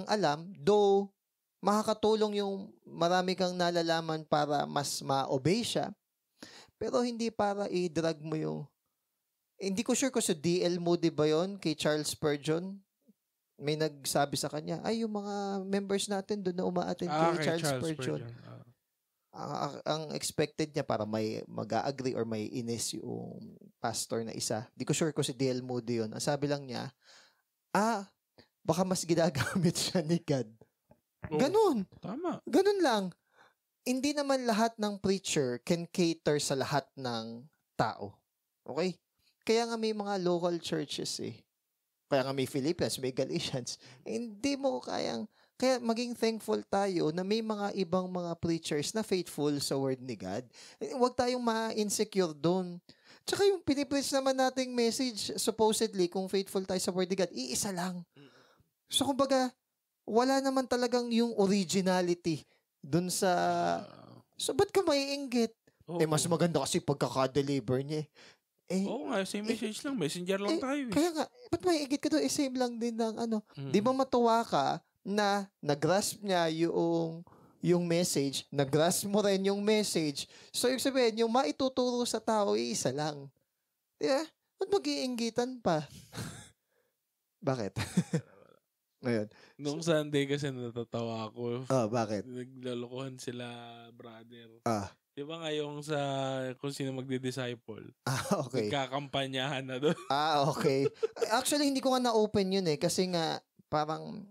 alam. Though, makakatulong yung marami kang nalalaman para mas ma-obey siya. Pero hindi para i-drag mo yung hindi ko sure kung sa D.L. Moody ba yun, kay Charles Spurgeon. May nagsabi sa kanya, yung mga members natin doon na umaattend kay Charles Spurgeon. Ang expected niya para may mag-agree or may inis yung pastor na isa. Hindi ko sure kung si D.L. Moody yun. Ang sabi lang niya, baka mas ginagamit siya ni God. Ganun. Tama. Ganun lang. Hindi naman lahat ng preacher can cater sa lahat ng tao. Okay? Kaya nga may mga local churches eh. Kaya nga may Philippians, may Galatians. Hindi mo kaya maging thankful tayo na may mga ibang mga preachers na faithful sa word ni God. Huwag tayong ma-insecure doon. Tsaka yung pinipreach naman nating message, supposedly, kung faithful tayo sa word ni God, iisa lang. So kumbaga, wala naman talagang yung originality doon sa... So ba't ka maiinggit? Mas maganda kasi pagkaka-deliver niya Oo nga, same message lang. Messenger lang tayo. Kaya nga, ba't may igit ka doon? Same lang din ng Di ba matuwa ka na nag-grasp niya yung message, nag-grasp mo rin yung message. So, ibig sabihin, yung maituturo sa tao, isa lang. Di ba? Ba't mag-iinggitan pa? Bakit? Ngayon. Noong Sunday kasi natatawa ako. Bakit? Naglalokohan sila, brother. Di ba nga yung kung sino magdi-disciple? Okay. Nagkakampanyahan na doon. Okay. Actually, hindi ko nga na-open yun eh. Kasi nga, parang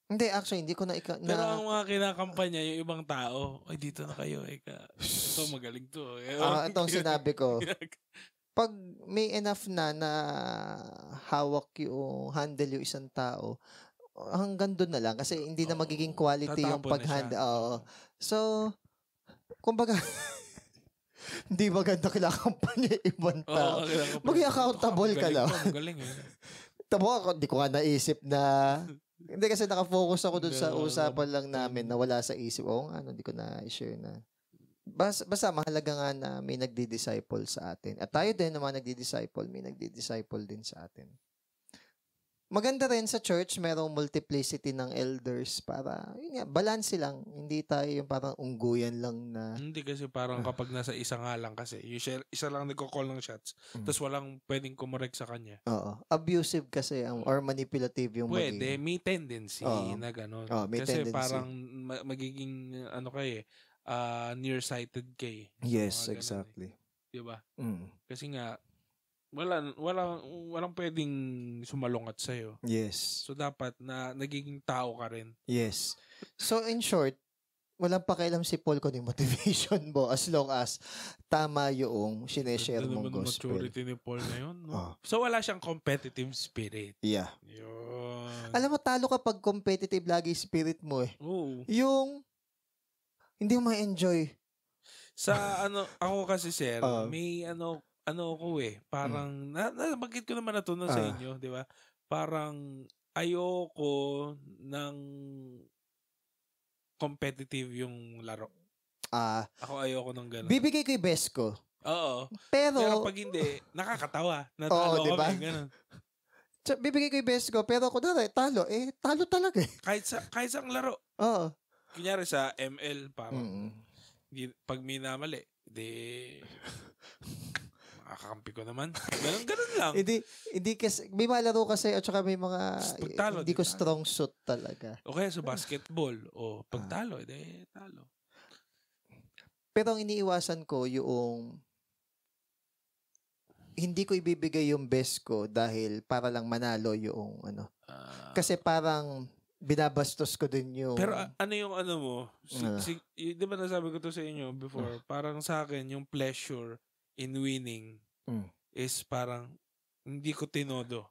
Hindi, actually, hindi ko na Pero ang mga kinakampanya, yung ibang tao, ay, dito na kayo. Ito, magaling to. Itong sinabi ko, pag may enough na hawak yung handle yung isang tao, hanggang doon na lang. Kasi hindi na magiging quality yung pag-handle. So, kumbaga, hindi maganda kinakampanya yung ibang tao. Maging accountable ka lang. Magaling eh. Tamo ako, hindi ko nga naisip na... Hindi kasi nakafocus ako dun sa usapan lang namin na wala sa isip. Hindi ko na i-share na. Basta mahalaga nga na may nagdi-disciple sa atin. At tayo din naman nagdi-disciple, may nagdi-disciple din sa atin. Maganda rin sa church, merong multiplicity ng elders para, balance lang. Hindi tayo yung parang ungguyan lang na... Hindi kasi parang kapag nasa isa nga lang kasi, isa lang nagko-call ng shots, tapos walang pwedeng kumorek sa kanya. Oo. Abusive kasi or manipulative yung pwede, may tendency na gano'n. Kasi tendency. Parang magiging, nearsighted kay. Yes, exactly. Diba? Kasi nga, walang pwedeng sumalungat sa'yo. Yes. So, dapat na nagiging tao ka rin. Yes. So, in short, walang pakialam si Paul kung yung motivation mo as long as tama yung sineshare mong gospel. Maturity ni Paul na yun, no? So, wala siyang competitive spirit. Yeah. Yun. Alam mo, talo ka pag competitive lagi spirit mo eh. Oo. Yung hindi mo ma-enjoy. Sa ako kasi, sir, may parang, nabanggit ko naman na ito sa inyo, di ba? Parang, ayoko ng competitive yung laro. Ako ayoko ng gano'n. Bibigay ko yung best ko. Oo. Pero pag hindi, nakakatawa. Natalo diba? kami, gano'n. Bibigay ko yung best ko, pero kung talo talaga eh. Kahit sa laro. Oo. Kunyari sa ML, parang, pag may namali, makakampi ko naman. Ganun lang. Hindi kasi, may malaro kasi at saka may mga, pagtalo, hindi ko strong suit talaga. O kaya sa basketball, pagtalo, talo. Pero ang iniiwasan ko yung, hindi ko ibibigay yung best ko dahil para lang manalo yung kasi parang, binabastos ko din yung... Pero yung mo? Di ba nasabi ko to sa inyo before? Parang sa akin, yung pleasure in winning is parang hindi ko tinodo.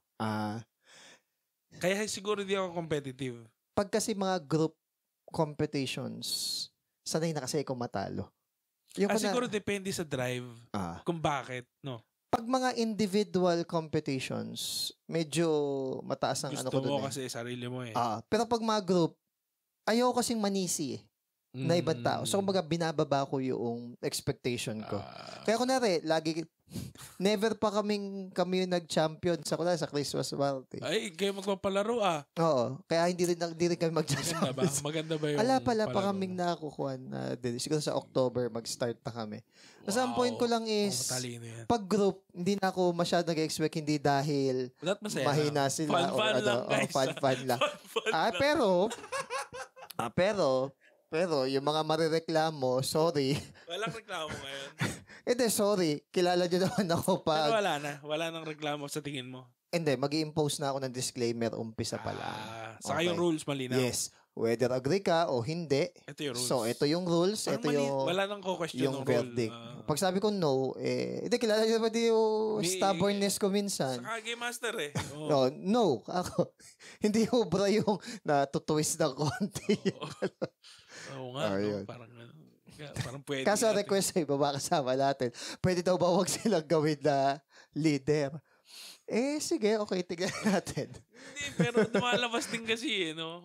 Kaya siguro di ako competitive. Pag kasi mga group competitions, sanay na kasi ako matalo. Siguro depende sa drive kung bakit, no? Pag mga individual competitions, medyo mataas ang gusto ko doon. Gusto mo kasi sarili mo eh. Pero pag mga group, ayoko kasing manisi na ibang tao. So, kumbaga, binababa ko yung expectation ko. Kaya kunwari, lagi, never pa kami yung nag-champion sa Christmas party. Ay, kayo magpapalaro Oo. Kaya hindi rin kami mag-champion. Maganda ba yung pala pa kaming nakakukuha na din. Siguro sa October, mag-start na kami. Kasi ang point ko lang is, pag group, hindi na ako masyado nag-expect, hindi dahil mahina sila. Fun lang, guys. Fun lang. Pero, yung mga marireklamo, sorry. Walang reklamo ngayon. Hindi, sorry. Kilala nyo naman ako pag... Pero wala na. Wala nang reklamo sa tingin mo. Hindi, mag-i-impose na ako ng disclaimer umpisa pa lang. Saka yung rules malinaw. Yes. Whether agree ka o hindi. Ito yung rules. So, ito yung rules. Ito yung... Wala nang question yung verdict. Pag sabi ko no, hindi, kilala nyo naman yung stubbornness ko minsan. Saka game master eh. No. Ako. Hindi ubra yung natutwist ng konti. Oo nga. Parang pwede. Kaso request sa iba, kasama natin. Pwede daw ba wag silang gawin na leader? Sige, okay, tignan natin. Hindi, pero lumalabas din kasi no?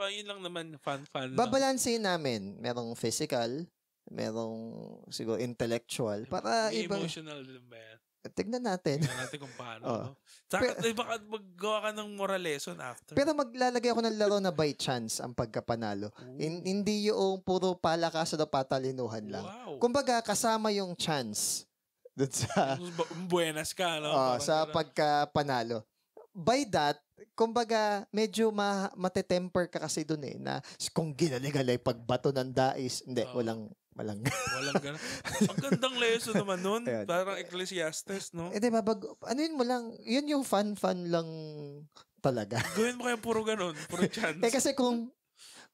Yun lang naman, fun lang. Babalansin namin. Merong physical, merong siguro intellectual. Para may iba. Emotional din ba yan? Tignan natin. Tignan natin kung paano. Saka baka maggawa ka ng moral lesson after. Pero maglalagay ako ng laro na by chance ang pagkapanalo. Hindi yung puro palakasan o patalinuhan lang. Wow. Kumbaga, kasama yung chance. Doon sa... Buenas ka, no? Sa pagkapanalo. By that, kumbaga, medyo matetemper ka kasi doon eh, na kung ginaligalay pagbato ng dais, hindi, walang ganun. Ang gandang lesson naman nun. Parang Ecclesiastes, no? Diba, yun mo lang, yun yung fun lang talaga. Gawin mo kaya puro ganun, puro chance. Kasi kung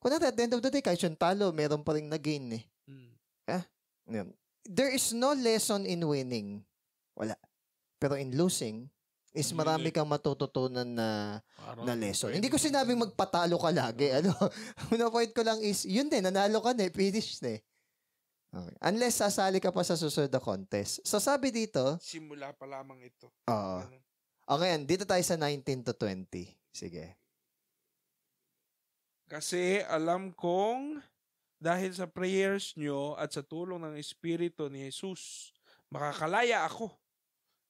at the end of the day, kahit yung talo, meron pa rin na-gain Yun. There is no lesson in winning. Wala. Pero in losing, is marami kang matututunan na lesson. Hindi ko sinabing magpatalo ka lagi. Ano point ko lang is, yun din, nanalo ka na finish na Okay. Unless sasali ka pa sa susunod na contest. So sabi dito, simula pa lamang ito. Ngayon, dito tayo sa 19 to 20. Sige. Kasi alam kong dahil sa prayers nyo at sa tulong ng Espiritu ni Jesus, makakalaya ako.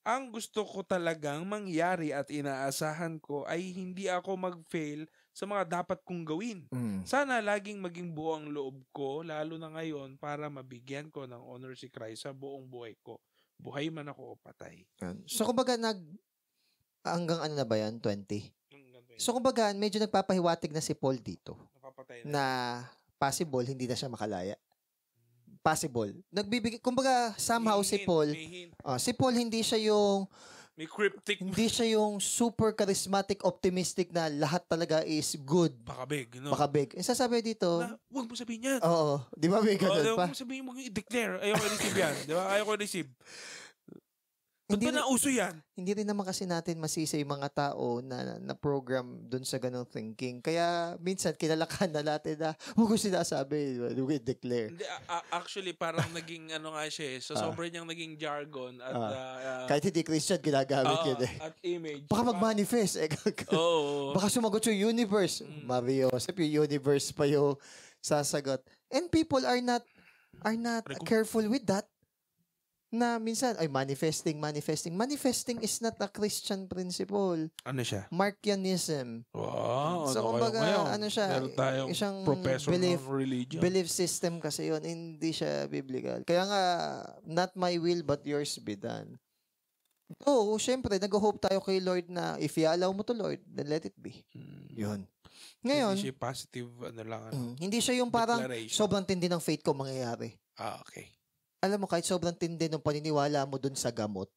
Ang gusto ko talagang mangyari at inaasahan ko ay hindi ako mag-fail sa mga dapat kong gawin. Sana laging maging buo ang loob ko, lalo na ngayon, para mabigyan ko ng honor si Christ sa buong buhay ko. Buhay man ako o patay. So kumbaga hanggang ano na ba yan? 20? So kumbaga medyo nagpapahiwatig na si Paul dito. Na possible hindi na siya makalaya. Possible. Kumbaga somehow si Paul hindi siya yung may cryptic, hindi siya yung super charismatic, optimistic na lahat talaga is good. Bakabig, Bakabig. Sasabi dito, huwag mo sabihin yan. Oo. Di ba may ganun pa? Huwag mo sabihin, huwag i-declare. Ayaw ko i-receive yan. Di ba? Ayaw ko i-receive. Ba't ba nauso yan? Hindi rin naman kasi natin masisi yung mga tao na program dun sa ganong thinking. Kaya minsan kinalakan na natin na huwag ko sinasabi, we declare. Hindi, actually parang naging nga siya so sobrang niyang naging jargon at kahit hindi Christian ginagamit yun at image. Baka mag-manifest baka sumagot yung universe. Mario, yung universe pa yung sasagot. And people are not careful with that. Na minsan, manifesting. Manifesting is not a Christian principle. Ano siya? Markianism. Wow. So, kumbaga, siya, isang belief system kasi yun, hindi siya biblical. Kaya nga, not my will but yours be done. Oo, syempre, nag-hope tayo kay Lord na if i-allow mo to Lord, then let it be. Yun. Ngayon, hindi siya positive, hindi siya yung parang sobrang tindi ng faith ko mangyayari. Okay. Alam mo, kahit sobrang tindi ng paniniwala mo dun sa gamot,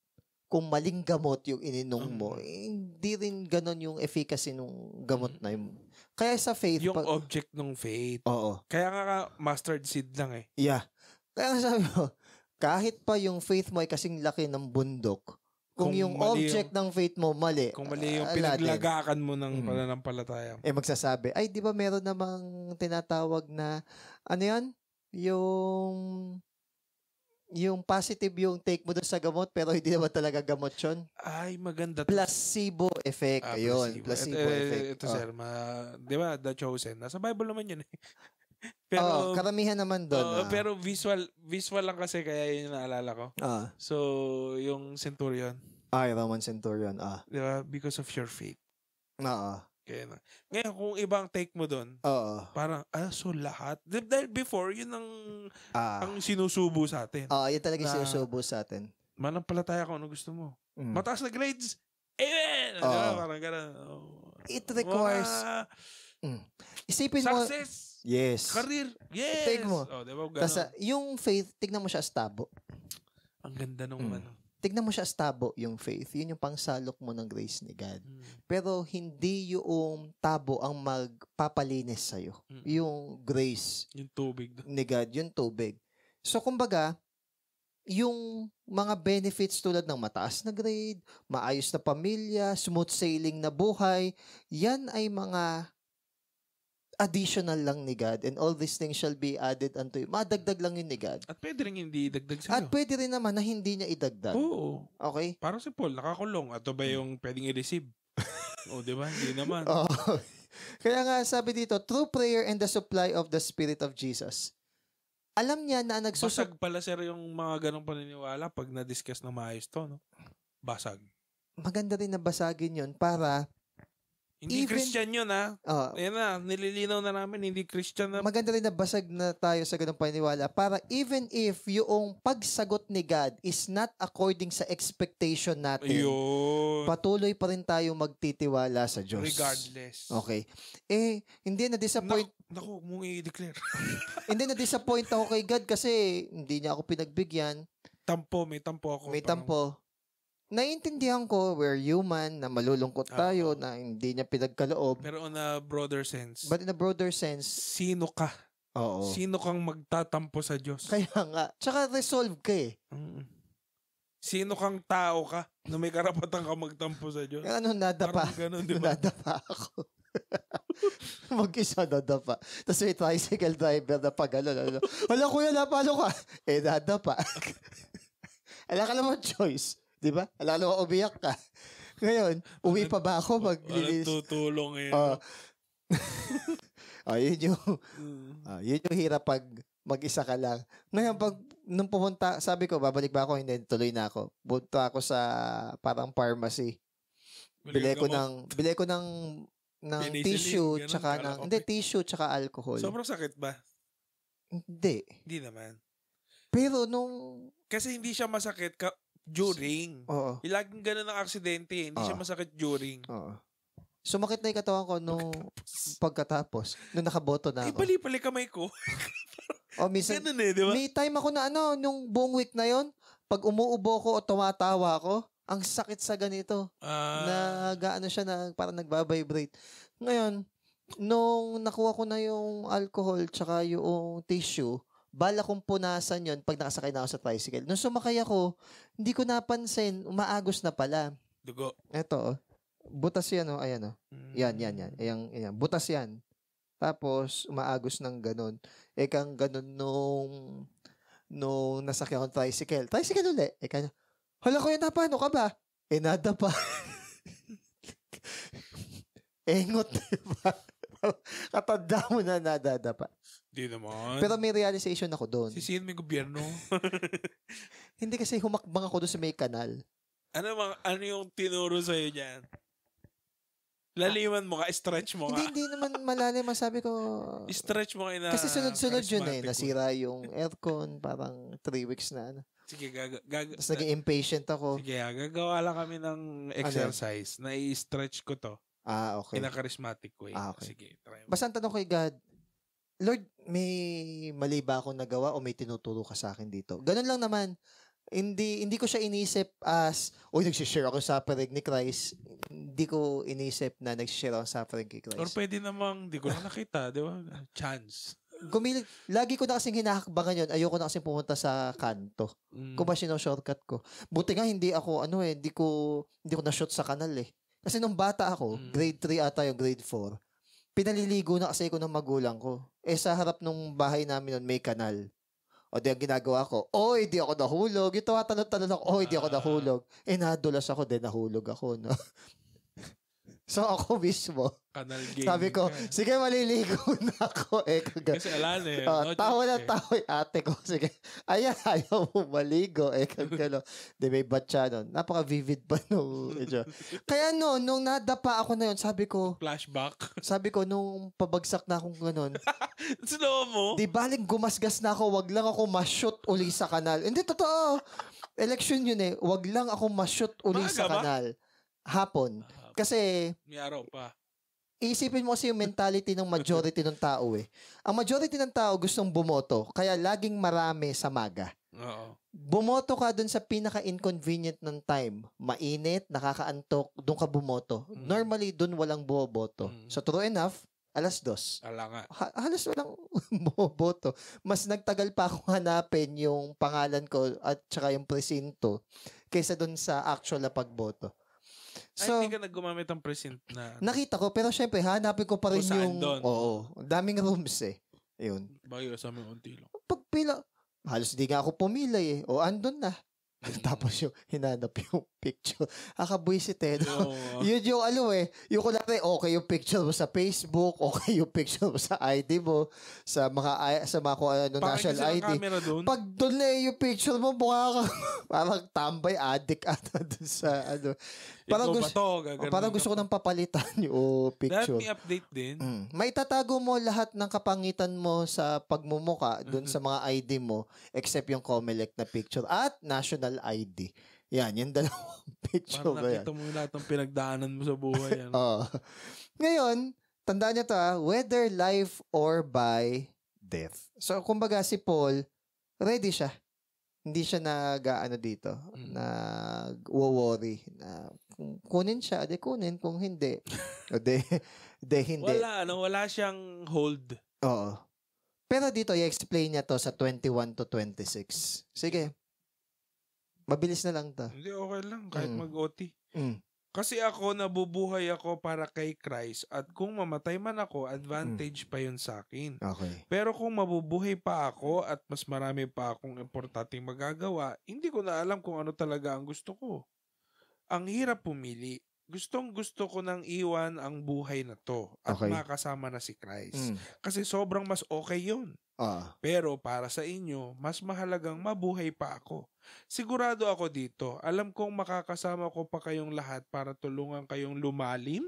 kung maling gamot yung ininom mo, hindi rin ganon yung efficacy ng gamot na yun. Kaya sa faith... Yung object ng faith. Oo. Kaya nga mustard seed lang Yeah. Kaya nga sabi mo, kahit pa yung faith mo ay kasing laki ng bundok, kung yung object ng faith mo mali, kung mali yung pinaglagakan mo ng pananampalataya. Magsasabi, ay di ba meron namang tinatawag na, ano yan? Yung positive yung take mo doon sa gamot pero hindi naman talaga gamot yun. Ay, maganda. Placebo effect. Ayun, placebo effect. Ito sir, di ba, The Chosen? Nasa Bible naman yun Pero, karamihan naman doon. Pero visual lang kasi kaya yun yung naalala ko. So, yung Centurion. Roman Centurion. Di ba? Because of your faith. Kaya na. Ngayon, kung ibang take mo doon, parang, so lahat. Dahil before, yun ang sinusubo sa atin. Yun talaga sinusubo sa atin. Manampalataya ko ano gusto mo. Mataas na grades, amen! Parang gano'n. It requires... Isipin mo... Success! Yes. Career! Yes! Take mo. Diba, Kasi yung faith, tignan mo siya as tabo. Ang ganda nung tignan mo siya as tabo, yung faith. Yun yung pangsalok mo ng grace ni God. Pero hindi yung tabo ang magpapalinis sa'yo. Yung grace. Yung tubig. Ni God, yung tubig. So, kumbaga, yung mga benefits tulad ng mataas na grade, maayos na pamilya, smooth sailing na buhay, yan ay mga additional lang ni God, and all these things shall be added unto you. Madagdag lang yun ni God. At pwede rin hindi idagdag sa'yo. At pwede rin naman na hindi niya idagdag. Oo. Okay? Parang si Paul, nakakulong. Ato ba yung pwedeng i-receive? Di ba? Hindi naman. Kaya nga sabi dito, through prayer and the supply of the Spirit of Jesus. Alam niya na Basag pala sir yung mga ganong paniniwala pag na-discuss na maayos to, no? Basag. Maganda rin na basagin yun para hindi Christian yun, ha? Ayan na, nililinaw na namin, hindi Christian na. Maganda rin na basag na tayo sa ganung paniniwala para even if yung pagsagot ni God is not according sa expectation natin, patuloy pa rin tayo magtitiwala sa Diyos. Regardless. Okay. Hindi na-disappoint. Naku, mong i-declare. Hindi na-disappoint ako kay God kasi hindi niya ako pinagbigyan. May tampo ako. May tampo. naiintindihan ko, we're human, na malulungkot tayo, na hindi niya pinagkaloob. Pero on a broader sense. But in a broader sense, sino ka? Oo. Sino kang magtatampo sa Diyos? Kaya nga. Tsaka resolve ka eh. Sino kang tao ka na may karapatan ka magtampo sa Diyos? Ano, nadapa. Ganun, diba? Nadapa ako. Mag-isa nadapa. Tapos may tricycle driver na pag-ano. Wala kuya, napalo ka. Nadapa. Wala ka naman choice. Diba? Wala ka naman umiyak ka. Ngayon, uwi pa ba ako maglilis? Walang tutulong eh. Yun yung hirap pag mag-isa ka lang. Ngayon, nung pumunta, sabi ko, babalik ba ako? Hindi, tuloy na ako. Punta ako sa parang pharmacy. Bili ko ng tissue, tsaka tissue, tsaka alcohol. Sobrang sakit ba? Hindi. Hindi naman. Pero kasi hindi siya masakit during. Oo. Laging ganun ang aksidente. Hindi siya masakit during. Oo. Sumakit na yung katawan ko nung pagkatapos. Nung nakaboto na ako. Pali-pali kamay ko. Minsan, ganun di ba? May time ako na nung buong week na yon, pag umuubo ko o tumatawa ko, ang sakit sa ganito. Gaano siya na parang nagbabibrate. Ngayon, nung nakuha ko na yung alcohol tsaka yung tissue, bala kong punasan yon pag nakasakay na ako sa tricycle. Nung sumakay ako, hindi ko napansin, umaagos na pala. Dugo. Eto, butas yan, ayan, Yan. Ayan. Butas yan. Tapos, umaagos ng ganun. Kang ganun nung nasakyan akong tricycle. Tricycle ulit. Hala ko yun, paano ka ba? Nada pa. Engot, diba? Katanda mo na nadada pa. Di naman. Pero may realization ako doon. Sisihin mo yung gobyerno. Hindi kasi humakbang ako doon sa may kanal. Ano yung tinuro sa'yo dyan? Laliman mo ka, stretch mo ka. Hindi naman malalim, masabi ko. Stretch mo ka na. Kasi sunod-sunod yun nasira yung aircon, parang 3 weeks na. Sige, tapos naging impatient ako. Sige, gagawa lang kami ng exercise na i-stretch ko to. Okay. In a charismatic way. Okay. Sige, try mo. Basta ang tanong kay God, Lord, may mali ba akong nagawa o may tinuturo ka sa akin dito? Ganun lang naman. Hindi ko siya inisip as, nagsishare ako sa suffering ni Christ. Hindi ko inisip na nagsishare ako sa suffering kay Christ. Or pwede namang, di ko na nakita, di ba? Chance. Lagi ko na kasing hinahakbangan yun. Ayoko na kasing pumunta sa kanto. Kung ba shortcut ko. Buti nga hindi ako, hindi ko na-shoot sa kanal eh. Kasi nung bata ako, grade 3 ata yung grade 4, pinaliligo na kasi ako ng magulang ko. Sa harap nung bahay namin nun, may kanal. O di ang ginagawa ko, di ako nahulog. Yung tawatanong-tanong ako, di ako nahulog. Nadulas ako, nahulog ako. No? So ako mismo, sabi ko, sige maliligo na ako. Kasi alam tawa na tawa yung ate ko. Sige, ayaw mo maligo. Di may batya nun. Napaka-vivid pa nung Kaya nung nadapa ako na yun, sabi ko, flashback. Sabi ko, nung pabagsak na akong ganun, slow mo? Di baling gumasgas na ako, wag lang ako ma-shoot uli sa kanal. Hindi, totoo. Election yun wag lang ako ma-shoot uli sa kanal. Hapon. Kasi, may araw pa. Iisipin mo kasi yung mentality ng majority ng tao Ang majority ng tao gustong bumoto, kaya laging marami sa MAGA. Oo. Bumoto ka dun sa pinaka-inconvenient ng time. Mainit, nakakaantok, dun ka bumoto. Normally, dun walang bumoboto. So, true enough, 2:00. Ala nga. Halos walang bumoboto. Mas nagtagal pa ako hanapin yung pangalan ko at saka yung presinto kaysa dun sa actual na pagboto. So, hindi ka naggumamit ng precinct na. Nakita ko, pero syempre, hanapin ko pa rin yung. Doon? Oo. Daming rooms Ayun. Bayo sa amin unti lang. Pagpila, halos di nga ako pumila andun na. Tapos yung hinanap yung picture. Akabwisit no? Yun yung yung kunwari, okay yung picture mo sa Facebook, okay yung picture mo sa ID mo, sa mga national ID. Pag doon yung picture mo, mukha ka parang tambay, addict ata doon sa Parang gusto ko nang papalitan yung picture. Let me update din. May tatago mo lahat ng kapangitan mo sa pagmumuka doon sa mga ID mo, except yung Comelec na picture at national ID. Yan, yung dalawang picture. Parang nakita mo lahat ng pinagdaanan mo sa buhay. Ngayon, tandaan niyo to whether life or by death. So, kumbaga si Paul, ready siya. Hindi siya nag-aano dito, nag-worry na kung kunin siya, ade kunin, kung hindi, ade hindi. Wala siyang hold. Oo. Pero dito, i-explain niya to sa 21 to 26. Sige. Mabilis na lang to. Hindi, okay lang. Kahit mag-OT. Kasi ako, nabubuhay ako para kay Christ at kung mamatay man ako, advantage pa yun sa akin. Okay. Pero kung mabubuhay pa ako at mas marami pa akong importanteng magagawa, hindi ko na alam kung ano talaga ang gusto ko. Ang hirap pumili. Gustong-gusto ko nang iwan ang buhay na to at makasama na si Christ. Kasi sobrang mas okay yun. Pero para sa inyo, mas mahalagang mabuhay pa ako. Sigurado ako dito, alam kong makakasama ko pa kayong lahat para tulungan kayong lumalim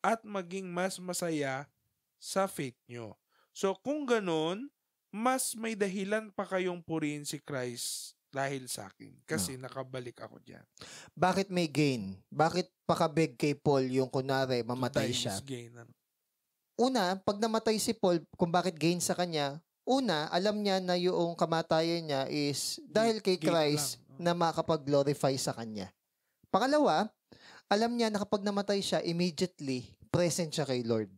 at maging mas masaya sa faith nyo. So kung ganun, mas may dahilan pa kayong purihin si Christ dahil sa akin. Kasi nakabalik ako dyan. Bakit may gain? Bakit pakabig kay Paul yung kunwari mamatay siya? Gain, Una, pag namatay si Paul, kung bakit gain sa kanya, una, alam niya na yung kamatayan niya is dahil kay Christ na makapag-glorify sa kanya. Pangalawa, alam niya na kapag namatay siya, immediately, present siya kay Lord.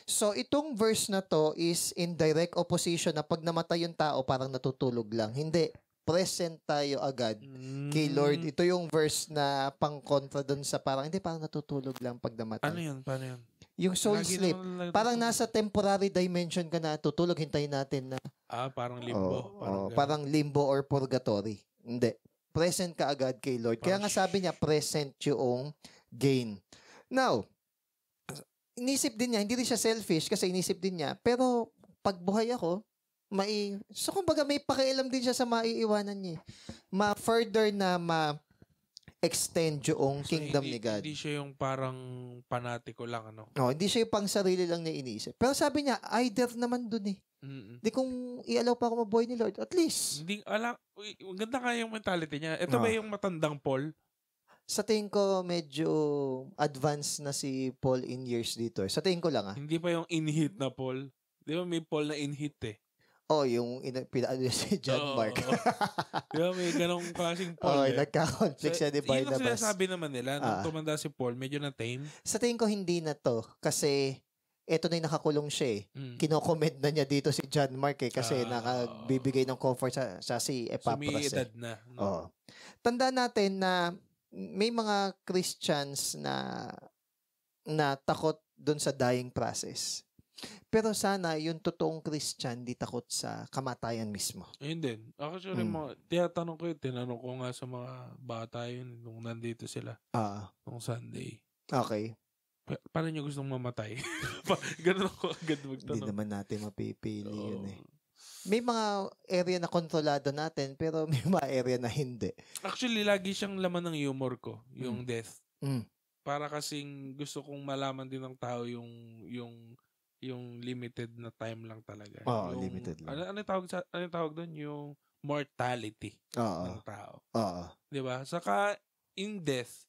So, itong verse na to is in direct opposition na pag namatay yung tao, parang natutulog lang. Hindi. Present tayo agad kay Lord. Ito yung verse na pang-kontra dun sa parang, hindi, parang natutulog lang pag namatay. Ano yun? Paano yun? Yung soul sleep. Parang nasa temporary dimension ka na, tutulog, hintayin natin na. Parang limbo. Parang limbo or purgatory. Hindi. Present ka agad kay Lord. Kaya nga sabi niya, present yung gain. Now, inisip din niya, hindi rin siya selfish kasi inisip din niya, pero pag buhay ako, so kumbaga may pakialam din siya sa maiiwanan niya. Ma-further na extend yung kingdom ni God. Hindi siya yung parang panatiko lang, ano? Hindi siya yung pang sarili lang na iniisip. Pero sabi niya, either naman dun eh. Di kung i-allow pa ako mabuhay ni Lord, at least. Hindi, ganda kaya yung mentality niya. Ito ba yung matandang Paul? Sa tingin ko, medyo advanced na si Paul in years dito. Sa tingin ko lang Hindi pa yung in-hit na Paul. Di ba may Paul na in-hit eh? Yung pinaano si John Mark. Di ba may ganong klaseng Paul nagka-conflict siya ni Barnabas. Yun ang sinasabi naman nila, nung tumanda si Paul, medyo na-tame. Sa tingin ko, hindi na to. Kasi, eto na yung nakakulong siya eh. Kino-comment na niya dito si John Mark eh. Kasi nakabibigay ng comfort sa si Epaphras. Sumiedad na. No? Tandaan natin na may mga Christians na takot dun sa dying process. Pero sana yung totoong Christian di takot sa kamatayan mismo. Ayun din. Actually, tinanong ko nga sa mga bata yun nung nandito sila. Nung Sunday. Okay. Paano nyo gustong mamatay? Ganun ako agad magtanong. Hindi naman natin mapipili yun eh. May mga area na kontrolado natin, pero may mga area na hindi. Actually, lagi siyang laman ng humor ko, yung death. Para kasing gusto kong malaman din ng tao yung limited na time lang talaga. Limited lang. Ano tawag doon? Yung mortality ng tao. 'Di ba? Saka in death,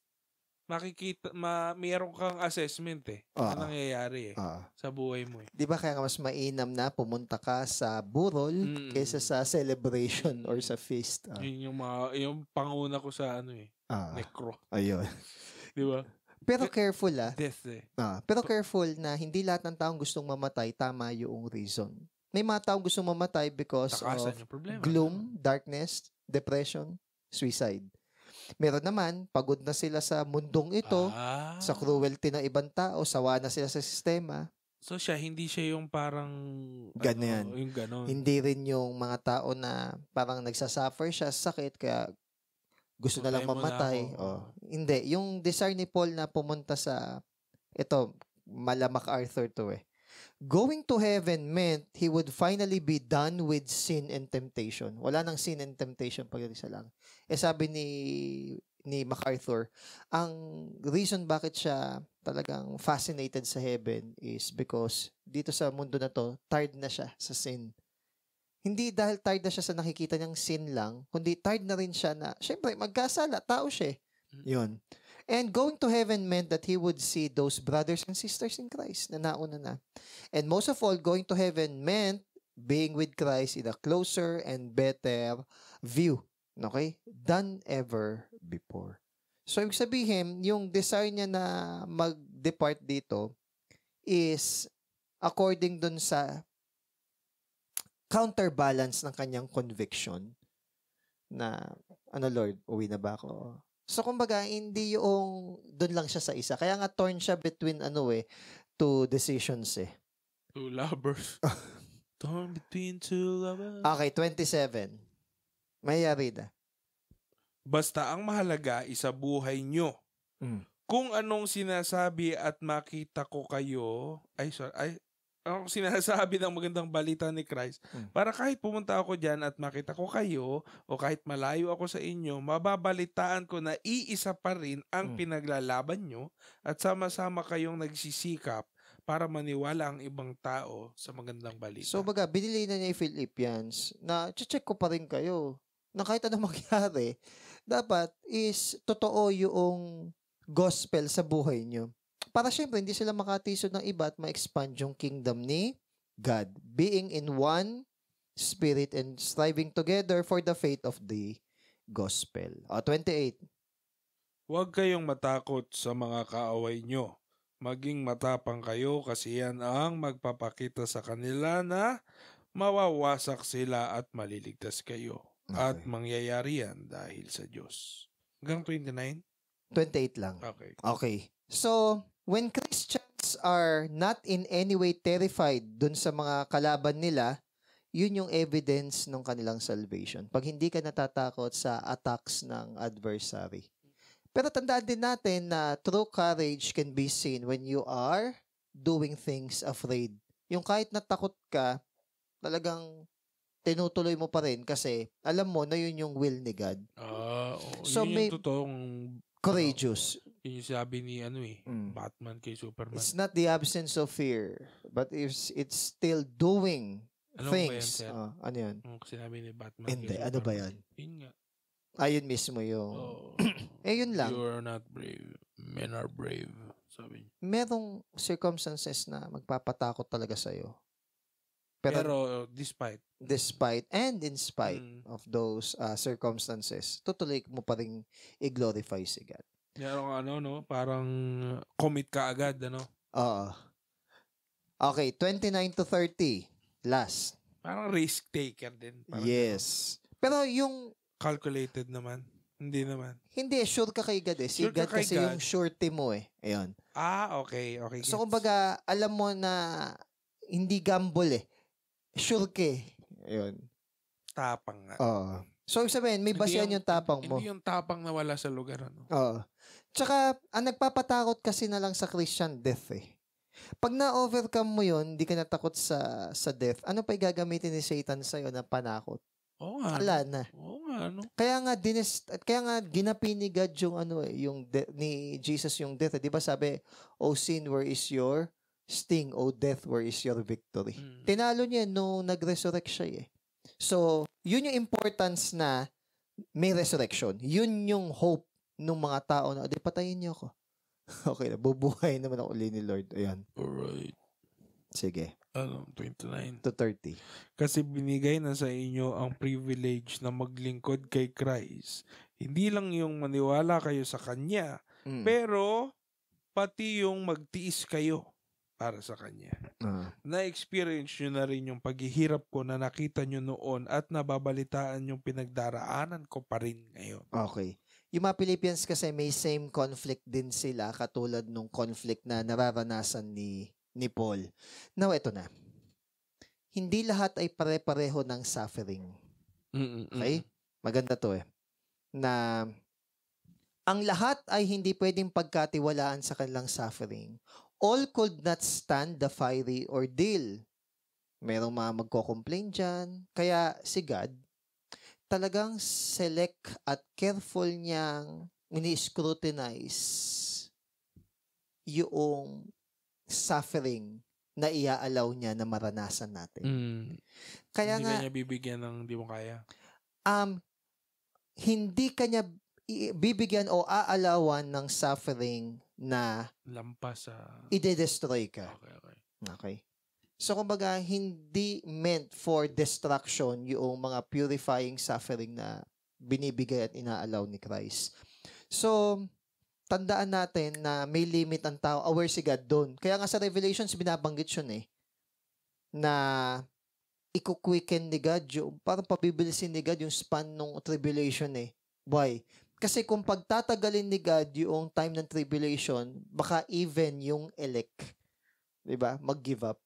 makikita mayroon kang assessment ano nangyayari sa buhay mo eh. 'Di ba kaya mas mainam na pumunta ka sa burol kaysa sa celebration or sa feast. Yun yung panguna ko sa necro. Ayun. 'Di ba? Pero careful Death pero careful na hindi lahat ng taong gustong mamatay tama yung reason. May mga taong gustong mamatay because of gloom, darkness, depression, suicide. Meron naman, pagod na sila sa mundong ito, sa cruelty ng ibang tao, sawa na sila sa sistema. So hindi siya yung parang ganyan. Yung ganon. Hindi rin yung mga tao na parang nagsasuffer siya sa sakit kaya gusto na lang mamatay. Hindi. Yung desire ni Paul na pumunta sa, mala MacArthur to eh. Going to heaven meant he would finally be done with sin and temptation. Wala nang sin and temptation pag isa lang. Sabi ni MacArthur, ang reason bakit siya talagang fascinated sa heaven is because dito sa mundo na to, tired na siya sa sin. Hindi dahil tired na siya sa nakikita niyang sin lang, kundi tired na rin siya na, syempre, magkasala, tao siya. Yun. And going to heaven meant that he would see those brothers and sisters in Christ na nauna na. And most of all, going to heaven meant being with Christ in a closer and better view, okay, than ever before. So, ibig sabihin, yung desire niya na mag-depart dito is according dun sa counterbalance ng kanyang conviction na, Lord, uwi na ba ako? So, kumbaga, hindi yung dun lang siya sa isa. Kaya nga torn siya between, two decisions eh. Two lovers. Torn between two lovers. Okay, 27. Mayayari na. Basta ang mahalaga isa buhay nyo. Kung anong sinasabi at makita ko kayo, anong sinasabi ng magandang balita ni Christ, para kahit pumunta ako dyan at makita ko kayo, o kahit malayo ako sa inyo, mababalitaan ko na iisa pa rin ang pinaglalaban nyo at sama-sama kayong nagsisikap para maniwala ang ibang tao sa magandang balita. So, baga, binili na niya yung Philippians na check ko pa rin kayo na kahit anong mangyari, dapat is totoo yung gospel sa buhay nyo. Para syempre, hindi sila makatisod ng iba at ma-expand yung kingdom ni God. Being in one spirit and striving together for the faith of the gospel. 28. Huwag kayong matakot sa mga kaaway nyo. Maging matapang kayo kasi yan ang magpapakita sa kanila na mawawasak sila at maliligtas kayo. Okay. At mangyayari yan dahil sa Diyos. Hanggang 29? 28 lang. Okay. So, when Christians are not in any way terrified dun sa mga kalaban nila, yun yung evidence ng kanilang salvation. Pag hindi ka natatakot sa attacks ng adversary. Pero tandaan din natin na true courage can be seen when you are doing things afraid. Yung kahit natakot ka, talagang tinutuloy mo pa rin kasi alam mo na yun yung will ni God. So yun yung totoong courageous. Yun yung sabi ni Batman kay Superman. It's not the absence of fear, but it's still doing things. Ano yan? Sinabi ni Batman kay Superman. Ano ba yan? Yun nga. Yun mismo yung... yun lang. You are not brave. Men are brave. Sabi niya. Merong circumstances na magpapatakot talaga sa'yo. Pero despite and in spite of those circumstances, tutuloy mo pa rin i-glorify si God. Meron parang commit ka agad, Oo. Okay, 29 to 30. Last. Parang risk taker din. Yes. Pero yung... Calculated naman. Hindi naman. Hindi, sure ka kay God eh. Si God kasi God. Yung surety mo eh. Ayun. Okay. So, kumbaga, alam mo na hindi gamble eh. Sure ka eh. Ayun. Tapang nga. So, sabihin, may basehan yung tapang mo. Hindi yung tapang na wala sa lugar. Tsaka, ang nagpapatakot kasi na lang sa Christian death eh. Pag na-overcome mo yun, hindi ka natakot sa death, ano pa igagamitin ni Satan sa'yo na panakot? Wala na. Kaya nga ginapi ni God yung ni Jesus yung death. Di ba sabi, O sin, where is your sting? O death, where is your victory? Tinalo niya nung nag-resurrect siya eh. So, yun yung importance na may resurrection. Yun yung hope ng mga tao na, patayin niyo ako. Okay na, bubuhay naman ako ulit ni Lord. Ayan. Alright. Sige. 29 to 30. Kasi binigay na sa inyo ang privilege na maglingkod kay Christ. Hindi lang yung maniwala kayo sa Kanya, pero pati yung magtiis kayo para sa Kanya. Na-experience nyo na rin yung paghihirap ko na nakita nyo noon at nababalitaan yung pinagdaraanan ko pa rin ngayon. Okay. Yung mga Philippians kasi may same conflict din sila katulad nung conflict na nararanasan ni Paul. Now, ito na. Hindi lahat ay pare-pareho ng suffering. Okay? Maganda to eh. Na ang lahat ay hindi pwedeng pagkatiwalaan sa kanilang suffering. All could not stand the fiery ordeal. Merong mga magko-complain dyan. Kaya si God, talagang select at careful niyang ini-scrutinize yung suffering na iaalaw niya na maranasan natin. Kaya hindi nga, kanya bibigyan ng di mo kaya? Hindi kanya bibigyan o aalawan ng suffering na lampas sa ide-destroy ka. Okay. So, kumbaga, hindi meant for destruction yung mga purifying suffering na binibigay at inaalaw ni Christ. So, tandaan natin na may limit ang tao. Aware si God doon. Kaya nga sa Revelations, binabanggit yun na iko-quicken ni God yung, parang pabibilisin ni God yung span ng tribulation Why? Kasi kung pagtatagalin ni God yung time ng tribulation, baka even yung elect, diba, mag-give up.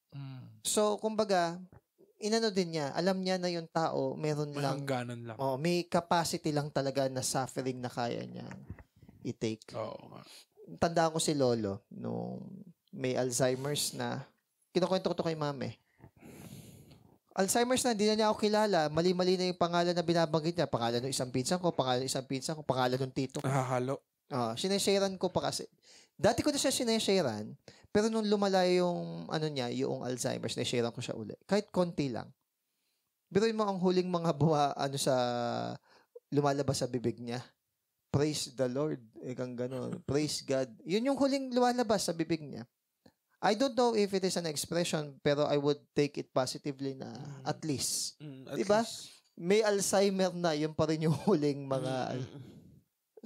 So, kumbaga, inano din niya, alam niya na yung tao, may hangganan lang. May capacity lang talaga na suffering na kaya niya i-take. Tandaan ko si Lolo, nung may Alzheimer's na, kinukwento ko to kay Mame. Alzheimer's na, hindi na niya ako kilala. Mali-mali na yung pangalan na binabanggit niya. Pangalan ng isang pinsan ko, pangalan ng tito ko. Nahahalo. Sinesharean ko pa kasi. Dati ko na siya sinesharean, pero nung lumala yung, yung Alzheimer's, sinesharean ko siya uli. Kahit konti lang. Biruin mo ang huling mga lumalabas sa bibig niya. Praise the Lord. Ikang ganon. Praise God. Yun yung huling lumalabas sa bibig niya. I don't know if it is an expression, pero I would take it positively na at least. Diba? May Alzheimer na, yun pa rin yung huling mga...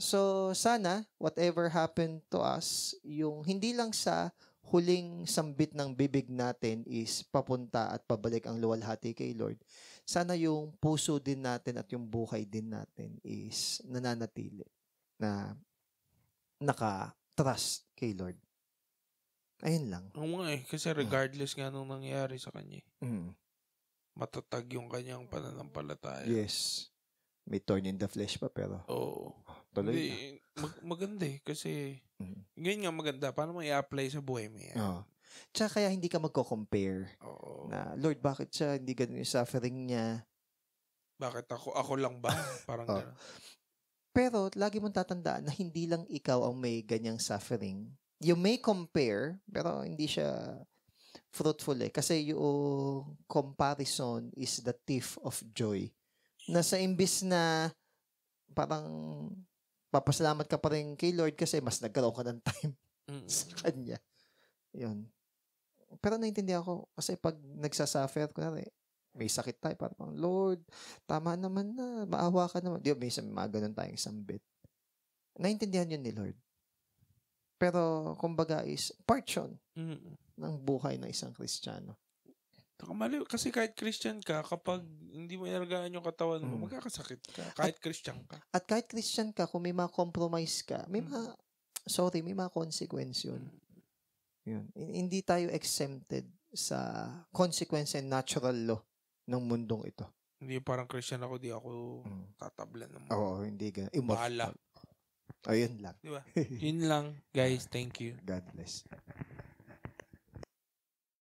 So, sana, whatever happened to us, yung hindi lang sa huling sambit ng bibig natin is papunta at pabalik ang luwalhati kay Lord. Sana yung puso din natin at yung buhay din natin is nananatili na naka-trust kay Lord. Ayun lang. Oo nga kasi regardless nga nung nangyari sa kanya. Matatag yung kanyang pananampalataya. Yes. May thorn in the flesh pa pero. Tuloy na. Maganda kasi ganyan nga maganda. Paano mo i-apply sa buhay mo yan? Tsaka kaya hindi ka magko-compare. Na, Lord, bakit siya hindi ganun yung suffering niya? Bakit ako lang ba? Parang gano'n. Pero lagi mong tatandaan na hindi lang ikaw ang may ganyang suffering. You may compare, pero hindi siya fruitful Kasi yung comparison is the thief of joy. Na sa imbis na parang papasalamat ka pa rin kay Lord kasi mas nagkaroon ka ng time sa Kanya. Yun. Pero naintindihan ko, kasi pag nagsasuffer, kunwari, may sakit tayo, parang, Lord, tama naman na, maawa ka naman. Di ba, may mga ganun tayong sambit. Naintindihan yun ni Lord. Pero, kumbaga is, part yun ng buhay ng isang Kristiyano. Kasi kahit Christian ka, kapag hindi mo inalagaan yung katawan mo, magkakasakit ka. Kahit Christian ka. At kahit Christian ka, kung may mga compromise ka, may mga consequence yun. Yun. Hindi tayo exempted sa consequence and natural law ng mundong ito. Hindi parang Christian ako, di ako tatablan naman. Hindi ganun. Bahala. Yun lang. Diba? Yun lang, guys. Thank you. God bless.